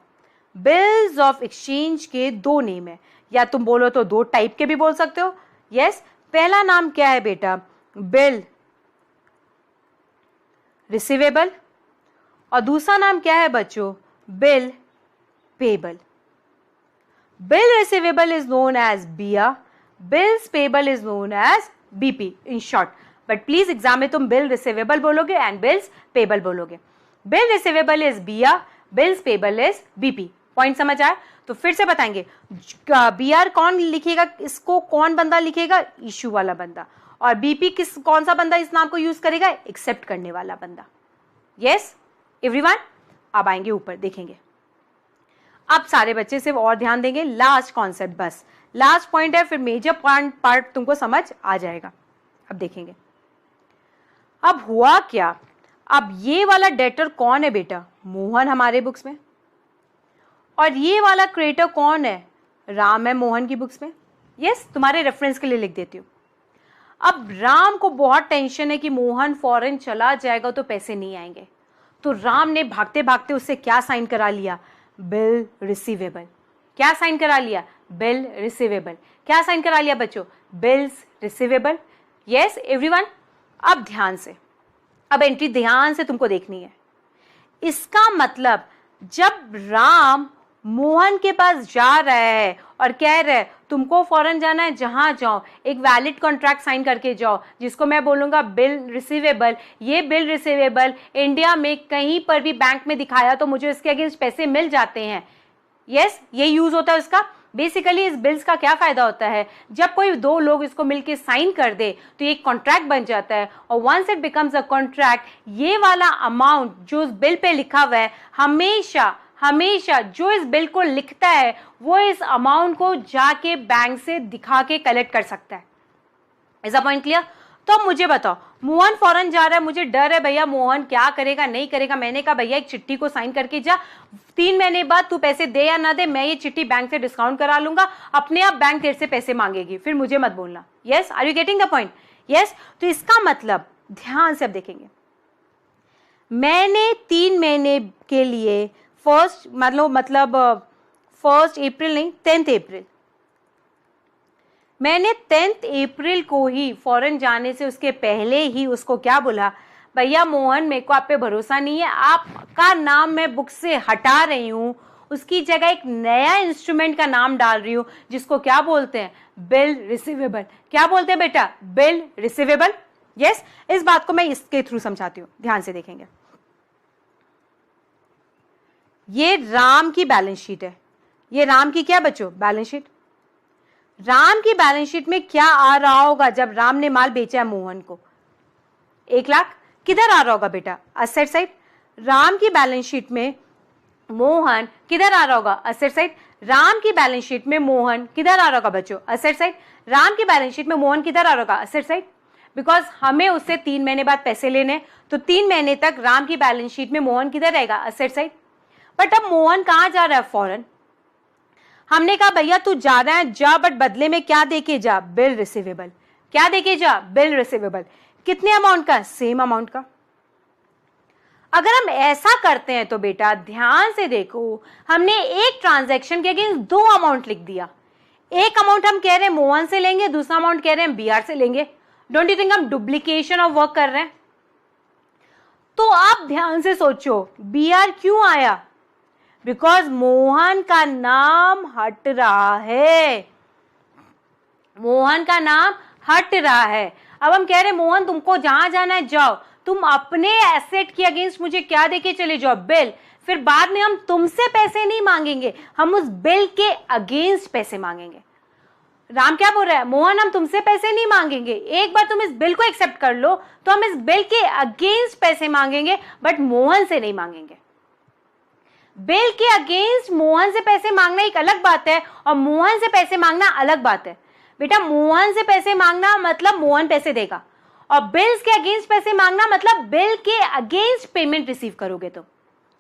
बिल्स ऑफ एक्सचेंज के दो नेम है, या तुम बोलो तो दो टाइप के भी बोल सकते हो। यस, पहला नाम क्या है बेटा? बिल रिसीवेबल, और दूसरा नाम क्या है बच्चों, bill payable. Bill receivable is known as BR, bills payable is known as BP in short. But please exam में तुम बिल रिसीवेबल बोलोगे एंड बिल्स पेबल बोलोगे। Bill receivable is BR, bills payable is BP। Point समझ आया? तो फिर से बताएंगे, BR कौन लिखेगा, इसको कौन बंदा लिखेगा, इशू वाला बंदा, और BP कौन सा बंदा इस नाम को यूज करेगा, एक्सेप्ट करने वाला बंदा। यस एवरीवन, अब आएंगे ऊपर देखेंगे। अब सारे बच्चे सिर्फ और ध्यान देंगे, लास्ट कॉन्सेप्ट, बस लास्ट पॉइंट है, फिर मेजर पार्ट तुमको समझ आ जाएगा। अब देखेंगे अब हुआ क्या। अब ये वाला डेटर कौन है बेटा, मोहन हमारे बुक्स में, और ये वाला क्रिएटर कौन है, राम है मोहन की बुक्स में। यस, तुम्हारे रेफरेंस के लिए लिख देती हूँ। अब राम को बहुत टेंशन है कि मोहन फॉरेन चला जाएगा तो पैसे नहीं आएंगे, तो राम ने भागते भागते उससे क्या साइन करा लिया, बिल रिसीवेबल। क्या साइन करा लिया, बिल रिसीवेबल। क्या साइन करा लिया बच्चों, बिल्स रिसीवेबल। यस एवरीवन, अब ध्यान से, अब एंट्री ध्यान से तुमको देखनी है। इसका मतलब जब राम मोहन के पास जा रहा है और कह रहा है तुमको फॉरेन जाना है, जहां जाओ एक वैलिड कॉन्ट्रैक्ट साइन करके जाओ, जिसको मैं बोलूंगा बिल रिसीवेबल। ये बिल रिसीवेबल इंडिया में कहीं पर भी बैंक में दिखाया तो मुझे इसके अगेंस्ट पैसे मिल जाते हैं। यस, ये यूज होता है उसका। बेसिकली इस बिल्स का क्या फायदा होता है, जब कोई दो लोग इसको मिलके साइन कर दे तो ये एक कॉन्ट्रैक्ट बन जाता है, और once it becomes a contract, ये वाला अमाउंट जो उस बिल पे लिखा हुआ है, हमेशा हमेशा जो इस बिल को लिखता है वो इस अमाउंट को जाके बैंक से दिखा के कलेक्ट कर सकता है। Is a point clear? तो अब मुझे बताओ, मोहन फॉरेन जा रहा है, मुझे डर है भैया मोहन क्या करेगा नहीं करेगा। मैंने कहा भैया एक चिट्ठी को साइन करके जा, 3 महीने बाद तू पैसे दे या ना दे, मैं ये चिट्ठी बैंक से डिस्काउंट करा लूंगा, अपने आप बैंक तेरे से पैसे मांगेगी, फिर मुझे मत बोलना। Yes, are you getting the point? Yes, तो इसका मतलब ध्यान से अब देखेंगे, मैंने 3 महीने के लिए फर्स्ट 1 अप्रैल नहीं 10 अप्रैल, मैंने 10 अप्रैल को ही फॉरेन जाने से उसके पहले ही उसको क्या बोला, भैया मोहन मेरे को आप पे भरोसा नहीं है, आपका नाम मैं बुक से हटा रही हूं, उसकी जगह एक नया इंस्ट्रूमेंट का नाम डाल रही हूं जिसको क्या बोलते हैं, बिल रिसीवेबल। क्या बोलते हैं बेटा, बिल रिसीवेबल। यस, इस बात को मैं इसके थ्रू समझाती हूं, ध्यान से देखेंगे। ये राम की बैलेंस शीट है, ये राम की क्या बच्चों, बैलेंस शीट। राम की बैलेंस शीट में क्या आ रहा होगा जब राम ने माल बेचा है मोहन को, 1 लाख। किधर आ रहा होगा बेटा, असेट साइड। राम की बैलेंस शीट में मोहन किधर आ रहा होगा, असेट साइड। राम की बैलेंस शीट में मोहन किधर आ रहा होगा बच्चों, असेट साइड। राम की बैलेंस शीट में मोहन किधर आ रहा होगा, असेट साइड। बिकॉज हमें उससे 3 महीने बाद पैसे लेने, तो 3 महीने तक राम की बैलेंस शीट में मोहन किधर रहेगा, असेट साइड। बट अब मोहन कहां जा रहा है, फॉरेन। हमने कहा भैया तू जा रहा है जा, बट बदले में क्या देके जा, बिल रिसीवेबल। क्या देके जा, बिल रिसीवेबल। कितने अमाउंट का, सेम अमाउंट का। अगर हम ऐसा करते हैं तो बेटा ध्यान से देखो, हमने एक ट्रांजैक्शन के अगेंस्ट 2 अमाउंट लिख दिया। एक अमाउंट हम कह रहे हैं मोहन से लेंगे, दूसरा अमाउंट कह रहे हैं BR से लेंगे। डोंट यू थिंक हम डुप्लीकेशन ऑफ वर्क कर रहे हैं? तो आप ध्यान से सोचो, BR क्यों आया, बिकॉज मोहन का नाम हट रहा है, मोहन का नाम हट रहा है। अब हम कह रहे हैं मोहन तुमको जहां जाना है जाओ, तुम अपने एसेट के अगेंस्ट मुझे क्या देके चले जाओ, बिल। फिर बाद में हम तुमसे पैसे नहीं मांगेंगे, हम उस बिल के अगेंस्ट पैसे मांगेंगे। राम क्या बोल रहा है, मोहन हम तुमसे पैसे नहीं मांगेंगे, एक बार तुम इस बिल को एक्सेप्ट कर लो तो हम इस बिल के अगेंस्ट पैसे मांगेंगे, बट मोहन से नहीं मांगेंगे। बिल के अगेंस्ट मोहन से पैसे मांगना एक अलग बात है और मोहन से पैसे मांगना अलग बात है। बेटा मोहन से पैसे मांगना मतलब मोहन पैसे देगा, और बिल्स के अगेंस्ट पैसे मांगना मतलब बिल के अगेंस्ट पेमेंट रिसीव करोगे तो।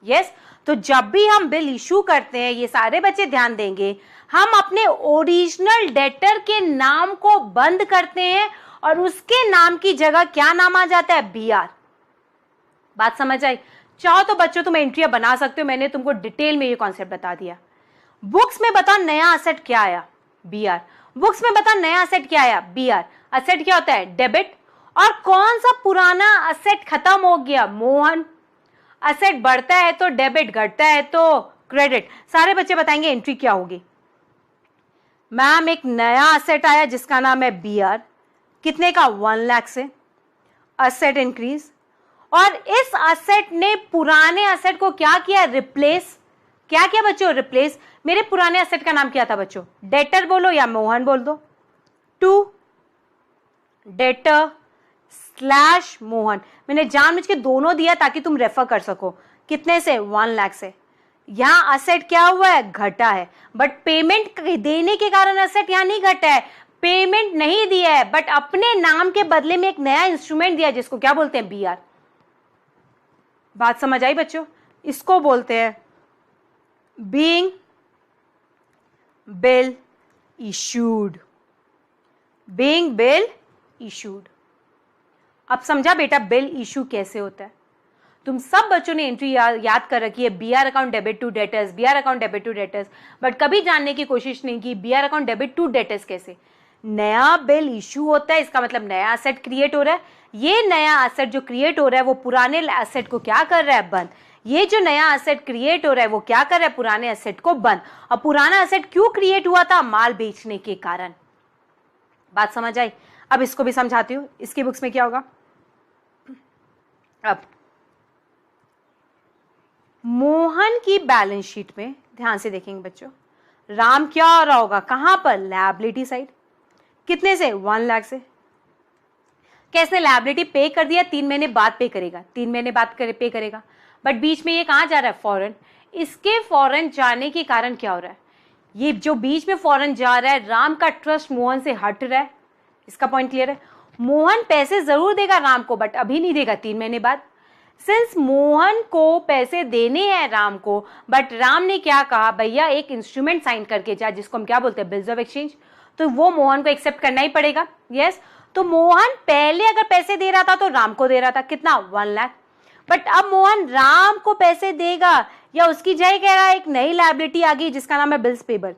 यस, तो जब भी हम बिल इशू करते हैं, ये सारे बच्चे ध्यान देंगे, हम अपने ओरिजिनल डेटर के नाम को बंद करते हैं और उसके नाम की जगह क्या नाम आ जाता है, BR। बात समझ आई? चाहो तो बच्चों तुम एंट्रियां बना सकते हो, मैंने तुमको डिटेल में ये कॉन्सेप्ट बता दिया। बुक्स में बताओ नया असेट क्या आया, BR। बुक्स में बताओ नया असेट क्या आया, BR। असेट क्या होता है, डेबिट, और कौन सा पुराना असेट खत्म हो गया? मोहन। असेट बढ़ता है तो डेबिट, घटता है तो क्रेडिट। सारे बच्चे बताएंगे एंट्री क्या होगी? मैम एक नया असेट आया जिसका नाम है बीआर, कितने का? 1 लाख से। असेट इंक्रीज, और इस असेट ने पुराने असेट को क्या किया? रिप्लेस। क्या किया बच्चों? रिप्लेस। मेरे पुराने असेट का नाम क्या था बच्चों? डेटर बोलो या मोहन बोल दो। To debtor slash Mohan. मैंने जानबूझ के दोनों दिया ताकि तुम रेफर कर सको। कितने से? 1 लाख से। यहां असेट क्या हुआ है? घटा है, बट पेमेंट देने के कारण असेट यहां नहीं घटा है। पेमेंट नहीं दिया है, बट अपने नाम के बदले में एक नया इंस्ट्रूमेंट दिया जिसको क्या बोलते हैं? बीआर। बात समझ आई बच्चों? इसको बोलते हैं being bill issued. Being bill issued. अब समझा बेटा बिल इशू कैसे होता है? तुम सब बच्चों ने एंट्री याद कर रखी है, BR account debit to debtors, BR account debit to debtors, but कभी जानने की कोशिश नहीं की BR account debit to debtors कैसे। नया बिल इशू होता है, इसका मतलब नया असेट क्रिएट हो रहा है। ये नया असेट जो क्रिएट हो रहा है वो पुराने असेट को क्या कर रहा है? बंद। ये जो नया असेट क्रिएट हो रहा है वो क्या कर रहा है? पुराने असेट को बंद। और पुराना असेट क्यों क्रिएट हुआ था? माल बेचने के कारण। बात समझ आई? अब इसको भी समझाती हूँ, इसकी बुक्स में क्या होगा। अब मोहन की बैलेंस शीट में ध्यान से देखेंगे बच्चों, राम क्या हो रहा होगा? कहां पर? Liability side. कितने से? 1 लाख से। कैसे? लायबिलिटी पे कर दिया, 3 महीने बाद पे करेगा, 3 महीने बाद पे करेगा, बट बीच में ये कहां जा रहा है? फॉरेन। इसके फॉरेन जाने के कारण क्या हो रहा है? ये जो बीच में फॉरेन जा रहा है, राम का ट्रस्ट मोहन से हट रहा है। इसका पॉइंट क्लियर है? मोहन पैसे जरूर देगा राम को, बट अभी नहीं देगा, 3 महीने बाद। सिंस मोहन को पैसे देने हैं राम को, बट राम ने क्या कहा? भैया एक इंस्ट्रूमेंट साइन करके जा, जिसको हम क्या बोलते हैं? Bills of exchange. तो वो मोहन को एक्सेप्ट करना ही पड़ेगा। यस। तो मोहन पहले अगर पैसे दे रहा था तो राम को दे रहा था, कितना? 1 लाख। बट अब मोहन राम को पैसे देगा या उसकी जगह एक नई लायबिलिटी आ गई जिसका नाम है बिल्स पेबल।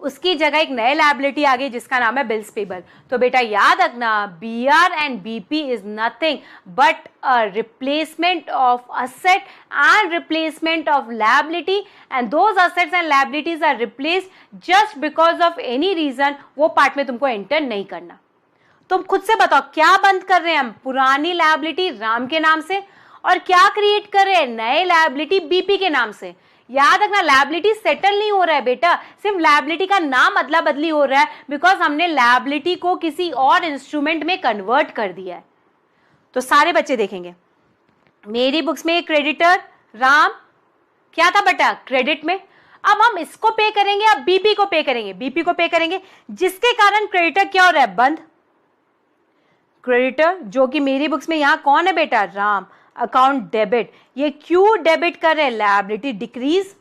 उसकी जगह एक नई लायबिलिटी आ गई जिसका नाम है बिल्स पेबल। तो बेटा याद रखना, BR and BP is nothing but a replacement of asset and replacement of liability, and those assets and liabilities are replaced just because of any reason. वो पार्ट में तुमको एंटर नहीं करना। तुम खुद से बताओ क्या बंद कर रहे हैं हम? पुरानी लायबिलिटी राम के नाम से, और क्या क्रिएट कर रहे हैं? नए लायबिलिटी बीपी के नाम से। याद रखना लायबिलिटी सेटल नहीं हो रहा है बेटा, सिर्फ लायबिलिटी का नाम अदला बदली हो रहा है बिकॉज हमने लायबिलिटी को किसी और इंस्ट्रूमेंट में कन्वर्ट कर दिया है। तो सारे बच्चे देखेंगे मेरी बुक्स में क्रेडिटर राम क्या था बेटा? क्रेडिट में। अब हम इसको पे करेंगे, अब बीपी को पे करेंगे, बीपी को पे करेंगे, जिसके कारण क्रेडिटर क्या हो रहा है? बंद। क्रेडिटर जो कि मेरी बुक्स में यहां कौन है बेटा? राम। अकाउंट डेबिट, ये क्यों डेबिट कर रहे हैं? Liability decrease.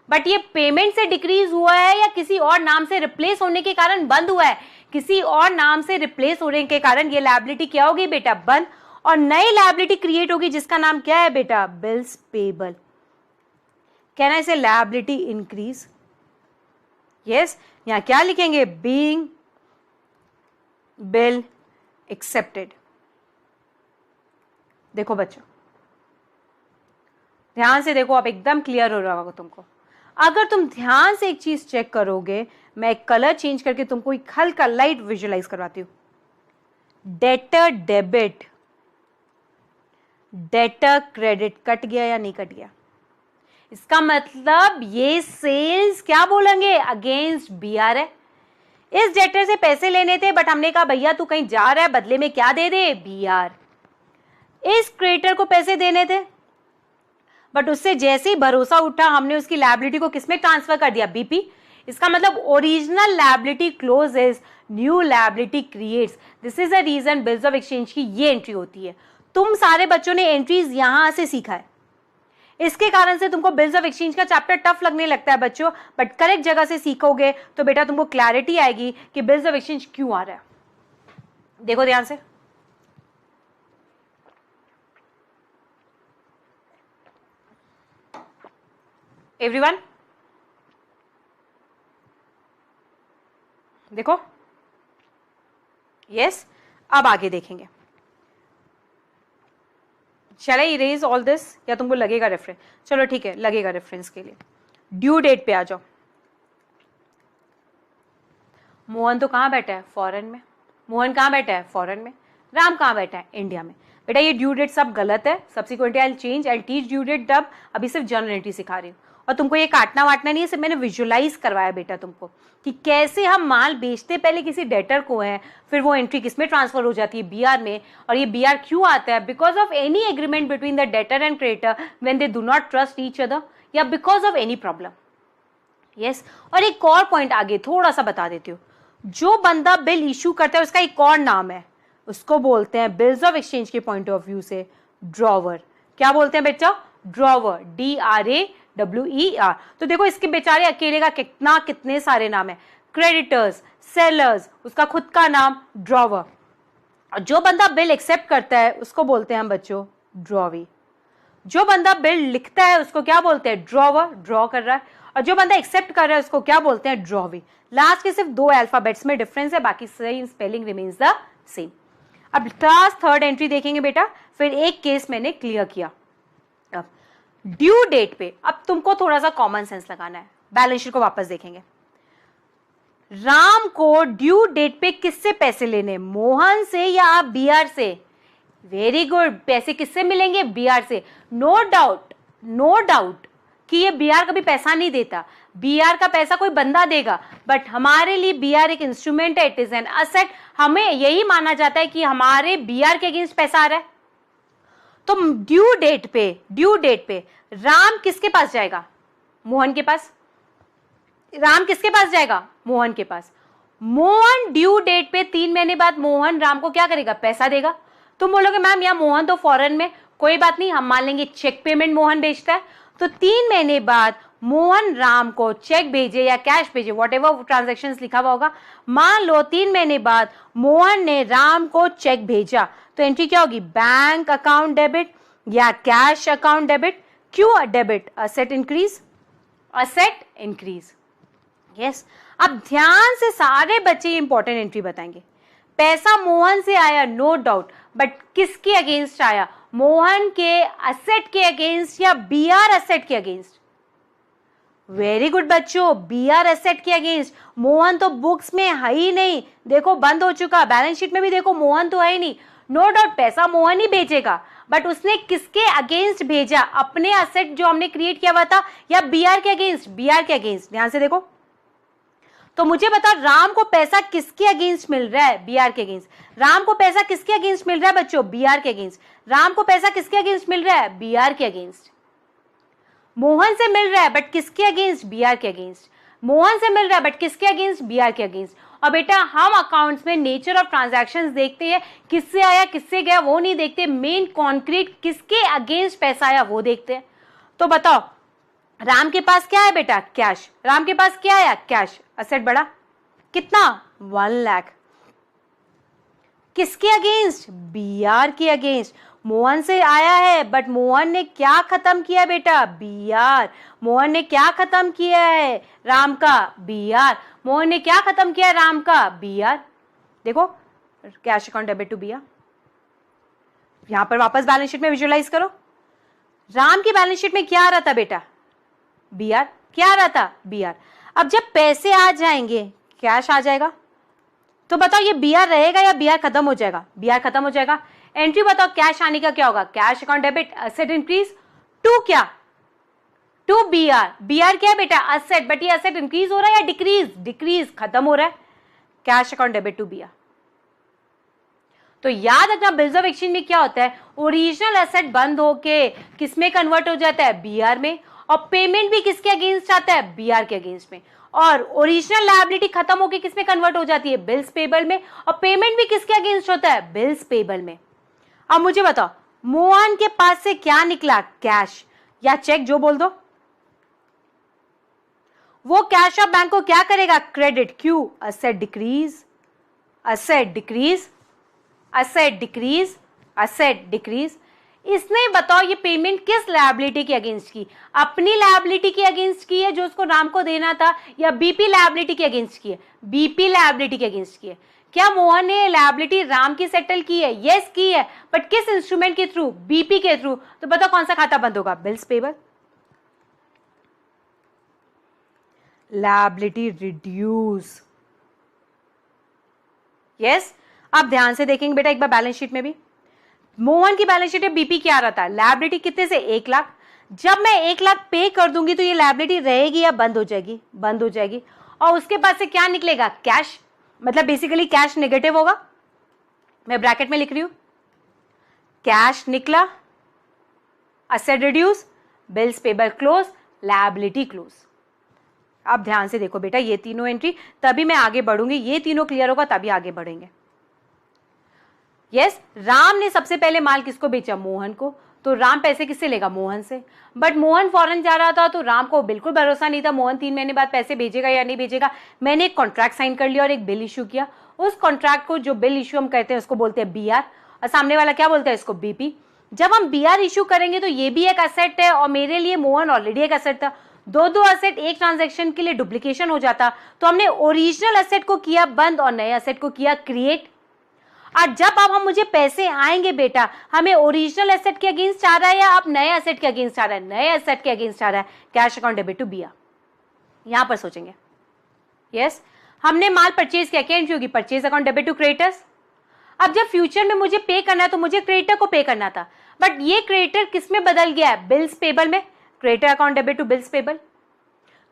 बट ये पेमेंट से डिक्रीज हुआ है या किसी और नाम से रिप्लेस होने के कारण बंद हुआ है? किसी और नाम से रिप्लेस होने के कारण ये लायबिलिटी क्या होगी बेटा? बंद। और नई लायबिलिटी क्रिएट होगी जिसका नाम क्या है बेटा? Bills payable. कहना इसे लायबिलिटी इंक्रीज। यस। यहां क्या लिखेंगे? Being bill accepted. देखो बच्चों ध्यान से देखो, अब एकदम क्लियर हो रहा होगा तुमको। अगर तुम ध्यान से एक चीज चेक करोगे, मैं एक कलर चेंज करके तुमको एक हल्का लाइट विजुअलाइज करवाती हूं। Debtor debit, debtor credit cut गया या नहीं कट गया? इसका मतलब ये सेल्स क्या बोलेंगे? अगेंस्ट बीआर है। इस डेटर से पैसे लेने थे बट हमने कहा भैया तू कहीं जा रहा है, बदले में क्या दे दे? बीआर। इस क्रेडिटर को पैसे देने थे बट उससे जैसे ही भरोसा उठा हमने उसकी लायबिलिटी को किसमें ट्रांसफर कर दिया? बीपी। इसका मतलब original liability closes, new liability creates. This is a reason bills of exchange की ये एंट्री होती है। तुम सारे बच्चों ने एंट्रीज यहां से सीखा है, इसके कारण से तुमको बिल्स ऑफ एक्सचेंज का चैप्टर टफ लगने लगता है बच्चों, बट करेक्ट जगह से सीखोगे तो बेटा तुमको क्लैरिटी आएगी कि बिल्स ऑफ एक्सचेंज क्यों आ रहा है। देखो ध्यान से, एवरीवन देखो। यस, अब आगे देखेंगे। Shall I erase all this? या तुमको लगेगा रेफरेंस? चलो ठीक है, लगेगा रेफरेंस के लिए। ड्यू डेट पे आ जाओ। मोहन तो कहाँ बैठा है? फॉरेन में। मोहन कहाँ बैठा है? फॉरेन में। राम कहाँ बैठा है? इंडिया में। बेटा ये ड्यू डेट सब गलत है। Subsequently I change, I teach due date तब। अभी सिर्फ जर्नल एंट्री सिखा रही हूँ और तुमको ये काटना वाटना नहीं है, सिर्फ मैंने विजुअलाइज करवाया बेटा तुमको कि कैसे हम माल बेचते पहले किसी डेटर को है, फिर वो एंट्री किस में ट्रांसफर हो जाती है? बीआर में। और ये बीआर क्यों आता है? Because of any agreement between the debtor and creditor when they do not trust each other, या because of any problem. Yes, और एक और पॉइंट आगे थोड़ा सा बता देती हूँ। जो बंदा बिल इशू करता है उसका एक और नाम है, उसको बोलते हैं बिल्स ऑफ एक्सचेंज के पॉइंट ऑफ व्यू से ड्रॉवर। क्या बोलते हैं बेटा? Drawer, DRAWER। तो देखो इसके बेचारे अकेले का कितने सारे नाम है। क्रेडिटर्स, सेलर्स, उसका खुद का नाम ड्रॉवर। और जो बंदा बिल एक्सेप्ट करता है उसको बोलते हैं हम बच्चों ड्रॉवी। जो बंदा बिल लिखता है उसको क्या बोलते हैं? ड्रॉवर, ड्रॉ कर रहा है। और जो बंदा एक्सेप्ट कर रहा है उसको क्या बोलते हैं? ड्रॉवी। लास्ट के सिर्फ 2 अल्फाबेट्स में डिफरेंस है, बाकी सही स्पेलिंग रिमेन्स द सेम। अब क्लास थर्ड एंट्री देखेंगे बेटा, फिर एक केस मैंने क्लियर किया। अब ड्यू डेट पे अब तुमको थोड़ा सा कॉमन सेंस लगाना है। बैलेंस शीट को वापस देखेंगे। राम को ड्यू डेट पे किससे पैसे लेने? मोहन से या बीआर से? वेरी गुड, पैसे किससे मिलेंगे? बीआर से। नो डाउट, नो डाउट कि ये बीआर कभी पैसा नहीं देता। बीआर का पैसा कोई बंदा देगा, बट हमारे लिए बीआर एक इंस्ट्रूमेंट है, इट इज एन असेट। हमें यही माना जाता है कि हमारे बीआर के अगेंस्ट पैसा आ रहा है। तो ड्यू डेट पे राम किसके पास जाएगा? मोहन के पास। राम किसके पास जाएगा? मोहन के पास। मोहन ड्यू डेट पे 3 महीने बाद मोहन राम को क्या करेगा? पैसा देगा। तुम बोलोगे मैम यहाँ मोहन तो फॉरेन में, कोई बात नहीं, हम मान लेंगे चेक पेमेंट मोहन भेजता है। तो 3 महीने बाद मोहन राम को चेक भेजे या कैश भेजे, व्हाटएवर ट्रांजैक्शंस लिखा हुआ होगा। मान लो 3 महीने बाद मोहन ने राम को चेक भेजा, तो एंट्री क्या होगी? बैंक अकाउंट डेबिट या कैश अकाउंट डेबिट। क्यों debit? Asset increase, asset increase. Yes, अब ध्यान से सारे बच्चे इंपॉर्टेंट एंट्री बताएंगे। पैसा मोहन से आया, नो डाउट, बट किसके अगेंस्ट आया? मोहन के असेट के अगेंस्ट या बीआर असेट के अगेंस्ट? वेरी गुड बच्चों, बीआर एसेट के अगेंस्ट। मोहन तो बुक्स में है ही नहीं, देखो बंद हो चुका। बैलेंस शीट में भी देखो मोहन तो है ही नहीं। नो डाउट पैसा मोहन ही भेजेगा, बट उसने किसके अगेंस्ट भेजा? अपने असेट जो हमने क्रिएट किया हुआ था, या बीआर के अगेंस्ट? बीआर के अगेंस्ट। ध्यान से देखो, तो मुझे बता राम को पैसा किसके अगेंस्ट मिल रहा है? बीआर के अगेंस्ट। राम को पैसा किसके अगेंस्ट मिल रहा है बच्चों? बीआर के अगेंस्ट। राम को पैसा किसके अगेंस्ट मिल रहा है? बीआर के अगेंस्ट। मोहन से मिल रहा है बट किसके अगेंस्ट? बीआर के अगेंस्ट। मोहन से मिल रहा है बट किसके अगेंस्ट? बीआर के अगेंस्ट। और बेटा हम अकाउंट्स में नेचर ऑफ ट्रांजैक्शंस देखते हैं, किससे आया किससे गया वो नहीं देखते, मेन कॉन्क्रीट किसके अगेंस्ट पैसा आया वो देखते हैं। तो बताओ राम के पास क्या है बेटा? कैश। राम के पास क्या आया? कैश। असेट बढ़ा कितना? 1 लाख। किसके अगेंस्ट? बीआर के अगेंस्ट। मोहन से आया है बट मोहन ने क्या खत्म किया बेटा? बीआर। मोहन ने क्या खत्म किया है राम का? बीआर। मोहन ने क्या खत्म किया है राम का? बीआर। देखो cash account debit to BR. यहां पर वापस बैलेंस शीट में विजुअलाइज करो। राम की बैलेंस शीट में क्या आ रहा था बेटा? बीआर। क्या आ रहा था? बीआर। अब जब पैसे आ जाएंगे कैश आ जाएगा, तो बताओ ये बीआर रहेगा या बीआर खत्म हो जाएगा? बीआर खत्म हो जाएगा। एंट्री बताओ कैश आने का क्या होगा? Cash account debit, asset increase to क्या? To BR. बीआर क्या है बेटा? असेट, बट ये असेट इंक्रीज हो रहा है या डिक्रीज? डिक्रीज, खत्म हो रहा है। Cash account debit to BR. तो याद रखना बिल्स ऑफ एक्सचेंज में क्या होता है? ओरिजिनल एसेट बंद होके किसमें कन्वर्ट हो जाता है? बीआर में। और पेमेंट भी किसके अगेंस्ट आता है? बीआर के अगेंस्ट में। और ओरिजिनल लायबिलिटी खत्म होके किसमें कन्वर्ट हो जाती है? बिल्स पेबल में। और पेमेंट भी किसके अगेंस्ट होता है? बिल्स पेबल में। अब मुझे बताओ मोहन के पास से क्या निकला? कैश या चेक, जो बोल दो। वो कैश ऑफ बैंक को क्या करेगा? क्रेडिट। क्यों? Asset decrease, asset decrease, asset decrease, asset decrease. इसने बताओ ये पेमेंट किस लायबिलिटी के अगेंस्ट की, अपनी लायबिलिटी के अगेंस्ट की है जो उसको राम को देना था, या बीपी लायबिलिटी के अगेंस्ट की है? बीपी लायबिलिटी के अगेंस्ट की है। क्या मोहन ने लायबिलिटी राम की सेटल की है? यस की है, बट किस इंस्ट्रूमेंट के थ्रू? बीपी के थ्रू। तो बताओ कौन सा खाता बंद होगा? Bills payable. Liability reduce. Yes, आप ध्यान से देखेंगे बेटा एक बार बैलेंस शीट में भी, मोहन की बैलेंस शीट में बीपी क्या आ रहा था? लायबिलिटी कितने से? 1 लाख। जब मैं 1 लाख पे कर दूंगी तो ये लायबिलिटी रहेगी या बंद हो जाएगी? बंद हो जाएगी। और उसके पास से क्या निकलेगा? कैश। मतलब बेसिकली कैश नेगेटिव होगा। मैं ब्रैकेट में लिख रही हूं, कैश निकला, asset reduce, bills payable close, liability close. आप ध्यान से देखो बेटा ये तीनों एंट्री, तभी मैं आगे बढ़ूंगी, ये तीनों क्लियर होगा तभी आगे बढ़ेंगे। यस, राम ने सबसे पहले माल किसको बेचा? मोहन को। तो राम पैसे किससे लेगा? मोहन से। बट मोहन फॉरेन जा रहा था तो राम को बिल्कुल भरोसा नहीं था मोहन 3 महीने बाद पैसे भेजेगा या नहीं भेजेगा। मैंने एक कॉन्ट्रैक्ट साइन कर लिया और एक बिल इशू किया। उस कॉन्ट्रैक्ट को, जो बिल इशू हम कहते हैं उसको बोलते हैं बीआर, और सामने वाला क्या बोलता है? इसको बीपी। जब हम बीआर इशू करेंगे तो ये भी एक असेट है और मेरे लिए मोहन ऑलरेडी एक असेट था। दो असेट एक ट्रांजैक्शन के लिए डुप्लीकेशन हो जाता, तो हमने ओरिजिनल असेट को किया बंद और नए असेट को किया क्रिएट। और जब अब हम मुझे पैसे आएंगे बेटा, हमें ओरिजिनल एसेट के अगेंस्ट आ रहा है या अब नए एसेट के अगेंस्ट आ रहा है? नए एसेट के अगेंस्ट आ रहा है। Cash account debit to BR, यहां पर सोचेंगे। यस, हमने माल परचेज किया, क्या एंट्री होगी? Purchase account debit to creditors. अब जब फ्यूचर में मुझे पे करना है तो मुझे क्रेडिटर को पे करना था, बट ये क्रेडिटर किस में बदल गया है? बिल्स पेबल में। Creditor account debit to bills payable.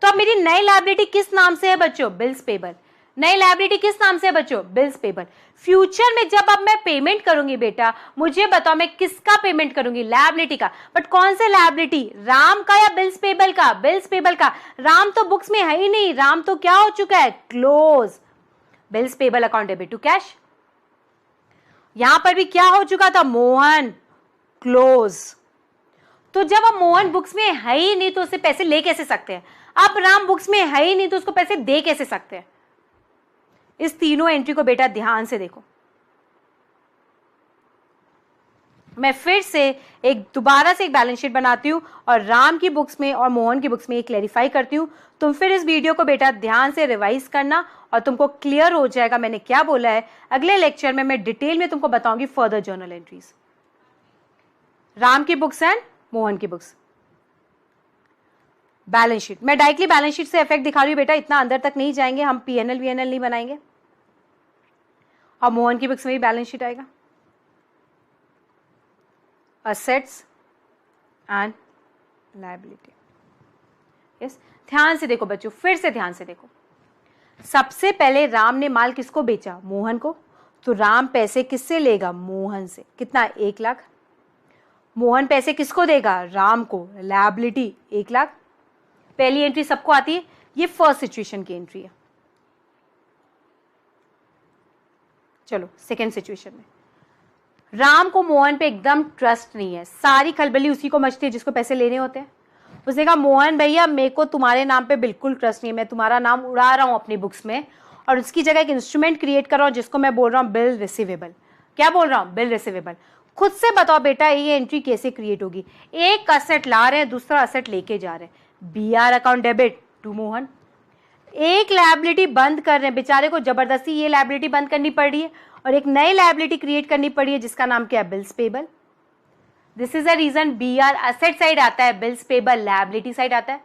तो अब मेरी नई लायबिलिटी किस नाम से है बच्चों? Bills payable. नई लायबिलिटी किस नाम से है बच्चों? Bills payable. फ्यूचर में जब अब मैं पेमेंट करूंगी बेटा, मुझे बताओ मैं किसका पेमेंट करूंगी? लायबिलिटी का। बट कौन से लायबिलिटी? राम का या बिल्स पेबल का? बिल्स पेबल का। राम तो बुक्स में है ही नहीं, राम तो क्या हो चुका है? Close. Bills payable account debit to cash. यहां पर भी क्या हो चुका था? मोहन क्लोज। तो जब अब मोहन बुक्स में है ही नहीं तो उससे पैसे ले कैसे सकते हैं? अब राम बुक्स में है ही नहीं तो उसको पैसे दे कैसे सकते हैं? इस तीनों एंट्री को बेटा ध्यान से देखो। मैं फिर से दोबारा से एक बैलेंस शीट बनाती हूं और राम की बुक्स में और मोहन की बुक्स में ये क्लैरिफाई करती हूं। तुम फिर इस वीडियो को बेटा ध्यान से रिवाइज करना और तुमको क्लियर हो जाएगा मैंने क्या बोला है। अगले लेक्चर में मैं डिटेल में तुमको बताऊंगी फर्दर जर्नल एंट्रीज, राम की बुक्स एंड मोहन की बुक्स। बैलेंस शीट मैं डायरेक्टली बैलेंस शीट से इफेक्ट दिखा रही हूं बेटा, इतना अंदर तक नहीं जाएंगे, हम पीएनएल वीएनएल नहीं बनाएंगे। और मोहन की बुक्स में भी बैलेंस शीट आएगा, असेट्स एंड लायबिलिटी। यस, ध्यान से देखो बच्चों, फिर से ध्यान से देखो। सबसे पहले राम ने माल किसको बेचा? मोहन को। तो राम पैसे किससे लेगा? मोहन से। कितना? 1 लाख। मोहन पैसे किसको देगा? राम को। लायबिलिटी 1 लाख। पहली एंट्री सबको आती है, ये फर्स्ट सिचुएशन की एंट्री है। चलो सेकेंड सिचुएशन में राम को मोहन पे एकदम ट्रस्ट नहीं है, सारी खलबली उसी को मचती है जिसको पैसे लेने होते हैं। उसने कहा मोहन भैया मेरे को तुम्हारे नाम पे बिल्कुल ट्रस्ट नहीं है, मैं तुम्हारा नाम उड़ा रहा हूं अपनी बुक्स में और उसकी जगह एक इंस्ट्रूमेंट क्रिएट कर रहा हूं जिसको मैं बोल रहा हूं बिल रिसीवेबल। क्या बोल रहा हूं? Bill receivable. खुद से बताओ बेटा ये एंट्री कैसे क्रिएट होगी? एक असेट ला रहे हैं, दूसरा असेट लेके जा रहे हैं। BR account debit to Mohan. एक लायबिलिटी बंद कर रहे हैं, बेचारे को जबरदस्ती ये लायबिलिटी बंद करनी पड़ रही है और एक नई लायबिलिटी क्रिएट करनी पड़ी है जिसका नाम क्या है? Bills payable. This is a reason BR asset side आता है, बिल्स पेबल लायबिलिटी साइड आता है।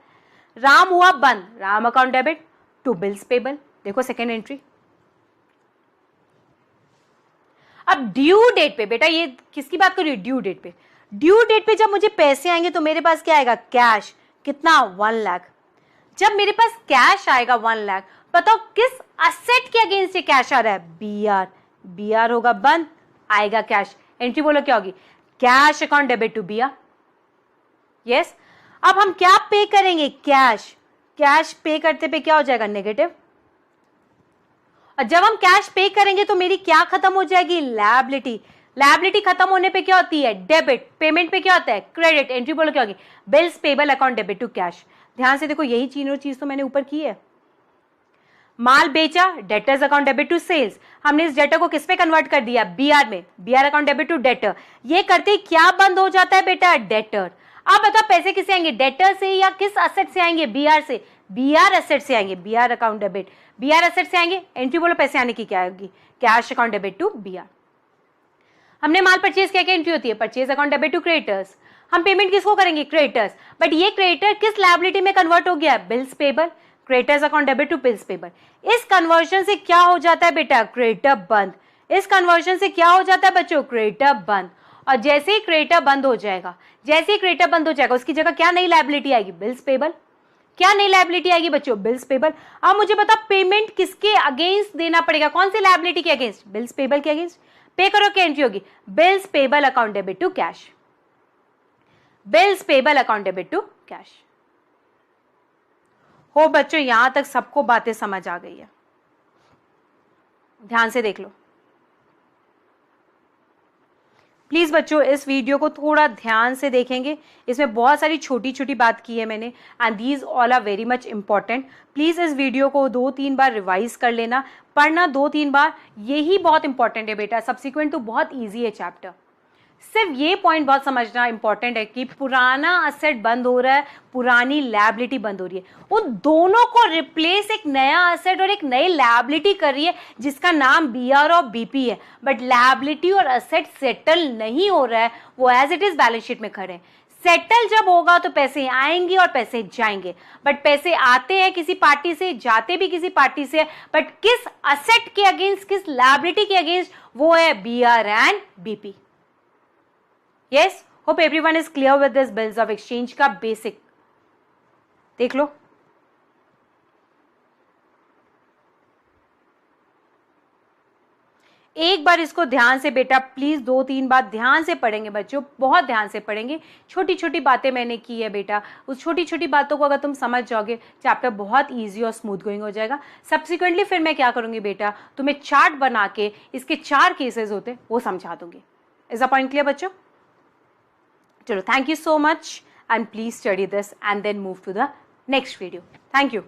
राम हुआ बंद, Ram account debit to bills payable. देखो सेकेंड एंट्री। अब ड्यू डेट पे बेटा, ये किसकी बात कर रही है? ड्यू डेट पे। ड्यू डेट पे जब मुझे पैसे आएंगे तो मेरे पास क्या आएगा? कैश। कितना? 1 लाख। जब मेरे पास कैश आएगा 1 लाख, बताओ किस असेट के अगेंस्ट ये कैश आ रहा है? बीआर। बीआर होगा बंद, आएगा कैश। एंट्री बोलो क्या होगी? Cash account debit to BR. Yes, अब हम क्या पे करेंगे? कैश। कैश पे करते पे क्या हो जाएगा? नेगेटिव। और जब हम कैश पे करेंगे तो मेरी क्या खत्म हो जाएगी? लायबिलिटी। लायबिलिटी खत्म होने पे क्या होती है? डेबिट। पेमेंट पे क्या होता है? क्रेडिट। एंट्री बोलो क्या होगी? Bills payable account debit to cash. ध्यान से देखो, यही तीनों चीज तो मैंने ऊपर की है। माल बेचा, debtors account debit to sales. हमने इस डेटर को किस पे कन्वर्ट कर दिया, बीआर में, BR account debit to debtor. ये करते ही क्या बंद हो जाता है बेटा, डेटर। अब बताओ पैसे किससे आएंगे, डेटर से या किस असेट से आएंगे, बीआर से, बीआर एसेट से आएंगे, BR account debit, BR asset से आएंगे। एंट्री बोलो पैसे आने की क्या होगी, cash account debit to BR. हमने माल परचेज किया, क्या एंट्री होती है, purchase account debit to creditors. हम पेमेंट किसको करेंगे, क्रेडिटर्स, बट ये क्रेडिटर किस लायबिलिटी में कन्वर्ट हो गया, bills payable, creditors account debit to bills payable. इस कन्वर्जन से क्या हो जाता है बेटा, क्रेडिटर बंद। इस कन्वर्जन से क्या हो जाता है बच्चों, क्रेडिटर बंद। और जैसे ही क्रेडिटर बंद हो जाएगा, जैसे ही क्रेडिटर बंद हो जाएगा, उसकी जगह क्या नई लायबिलिटी आएगी, बिल्स पेबल। क्या नई लायबिलिटी आएगी बच्चों, बिल्स पेबल। अब मुझे बता पेमेंट किसके अगेंस्ट देना पड़ेगा, कौन सी लायबिलिटी के अगेंस्ट, बिल्स पेबल के अगेंस्ट। पे करो, क्या एंट्री होगी, bills payable account debit to cash, bills payable account debit to cash. हो बच्चों, यहां तक सबको बातें समझ आ गई है, ध्यान से देख लो प्लीज बच्चों। इस वीडियो को थोड़ा ध्यान से देखेंगे, इसमें बहुत सारी छोटी छोटी बात की है मैंने, and these all are very much important. Please इस वीडियो को 2-3 बार रिवाइज कर लेना, पढ़ना 2-3 बार, यही बहुत इंपॉर्टेंट है बेटा। सब्सिक्वेंट तो बहुत ईजी है चैप्टर। सिर्फ ये पॉइंट बहुत समझना इंपॉर्टेंट है कि पुराना असेट बंद हो रहा है, पुरानी लायबिलिटी बंद हो रही है, उन दोनों को रिप्लेस एक नया असेट और एक नई लायबिलिटी कर रही है जिसका नाम बीआर और बीपी है। बट लायबिलिटी और असेट सेटल नहीं हो रहा है, वो as it is balance sheet में खड़े हैं। सेटल जब होगा तो पैसे आएंगे और पैसे जाएंगे, बट पैसे आते हैं किसी पार्टी से, जाते भी किसी पार्टी से, बट किस असेट के अगेंस्ट, किस लायबिलिटी के अगेंस्ट, वो है BR and BP. Yes, hope everyone is clear with this bills of exchange का बेसिक। देख लो, एक बार इसको ध्यान से बेटा प्लीज 2-3 बार ध्यान से पढ़ेंगे बच्चों, बहुत ध्यान से पढ़ेंगे। छोटी छोटी बातें मैंने की है बेटा, उस छोटी छोटी बातों को अगर तुम समझ जाओगे, चैप्टर बहुत इजी और स्मूथ गोइंग हो जाएगा। सब्सिक्वेंटली फिर मैं क्या करूंगी बेटा, तुम्हें चार्ट बना के इसके 4 केसेस होते वो समझा दूंगी। इज द पॉइंट क्लियर बच्चों? चलो, thank you so much and please study this and then move to the next video. Thank you.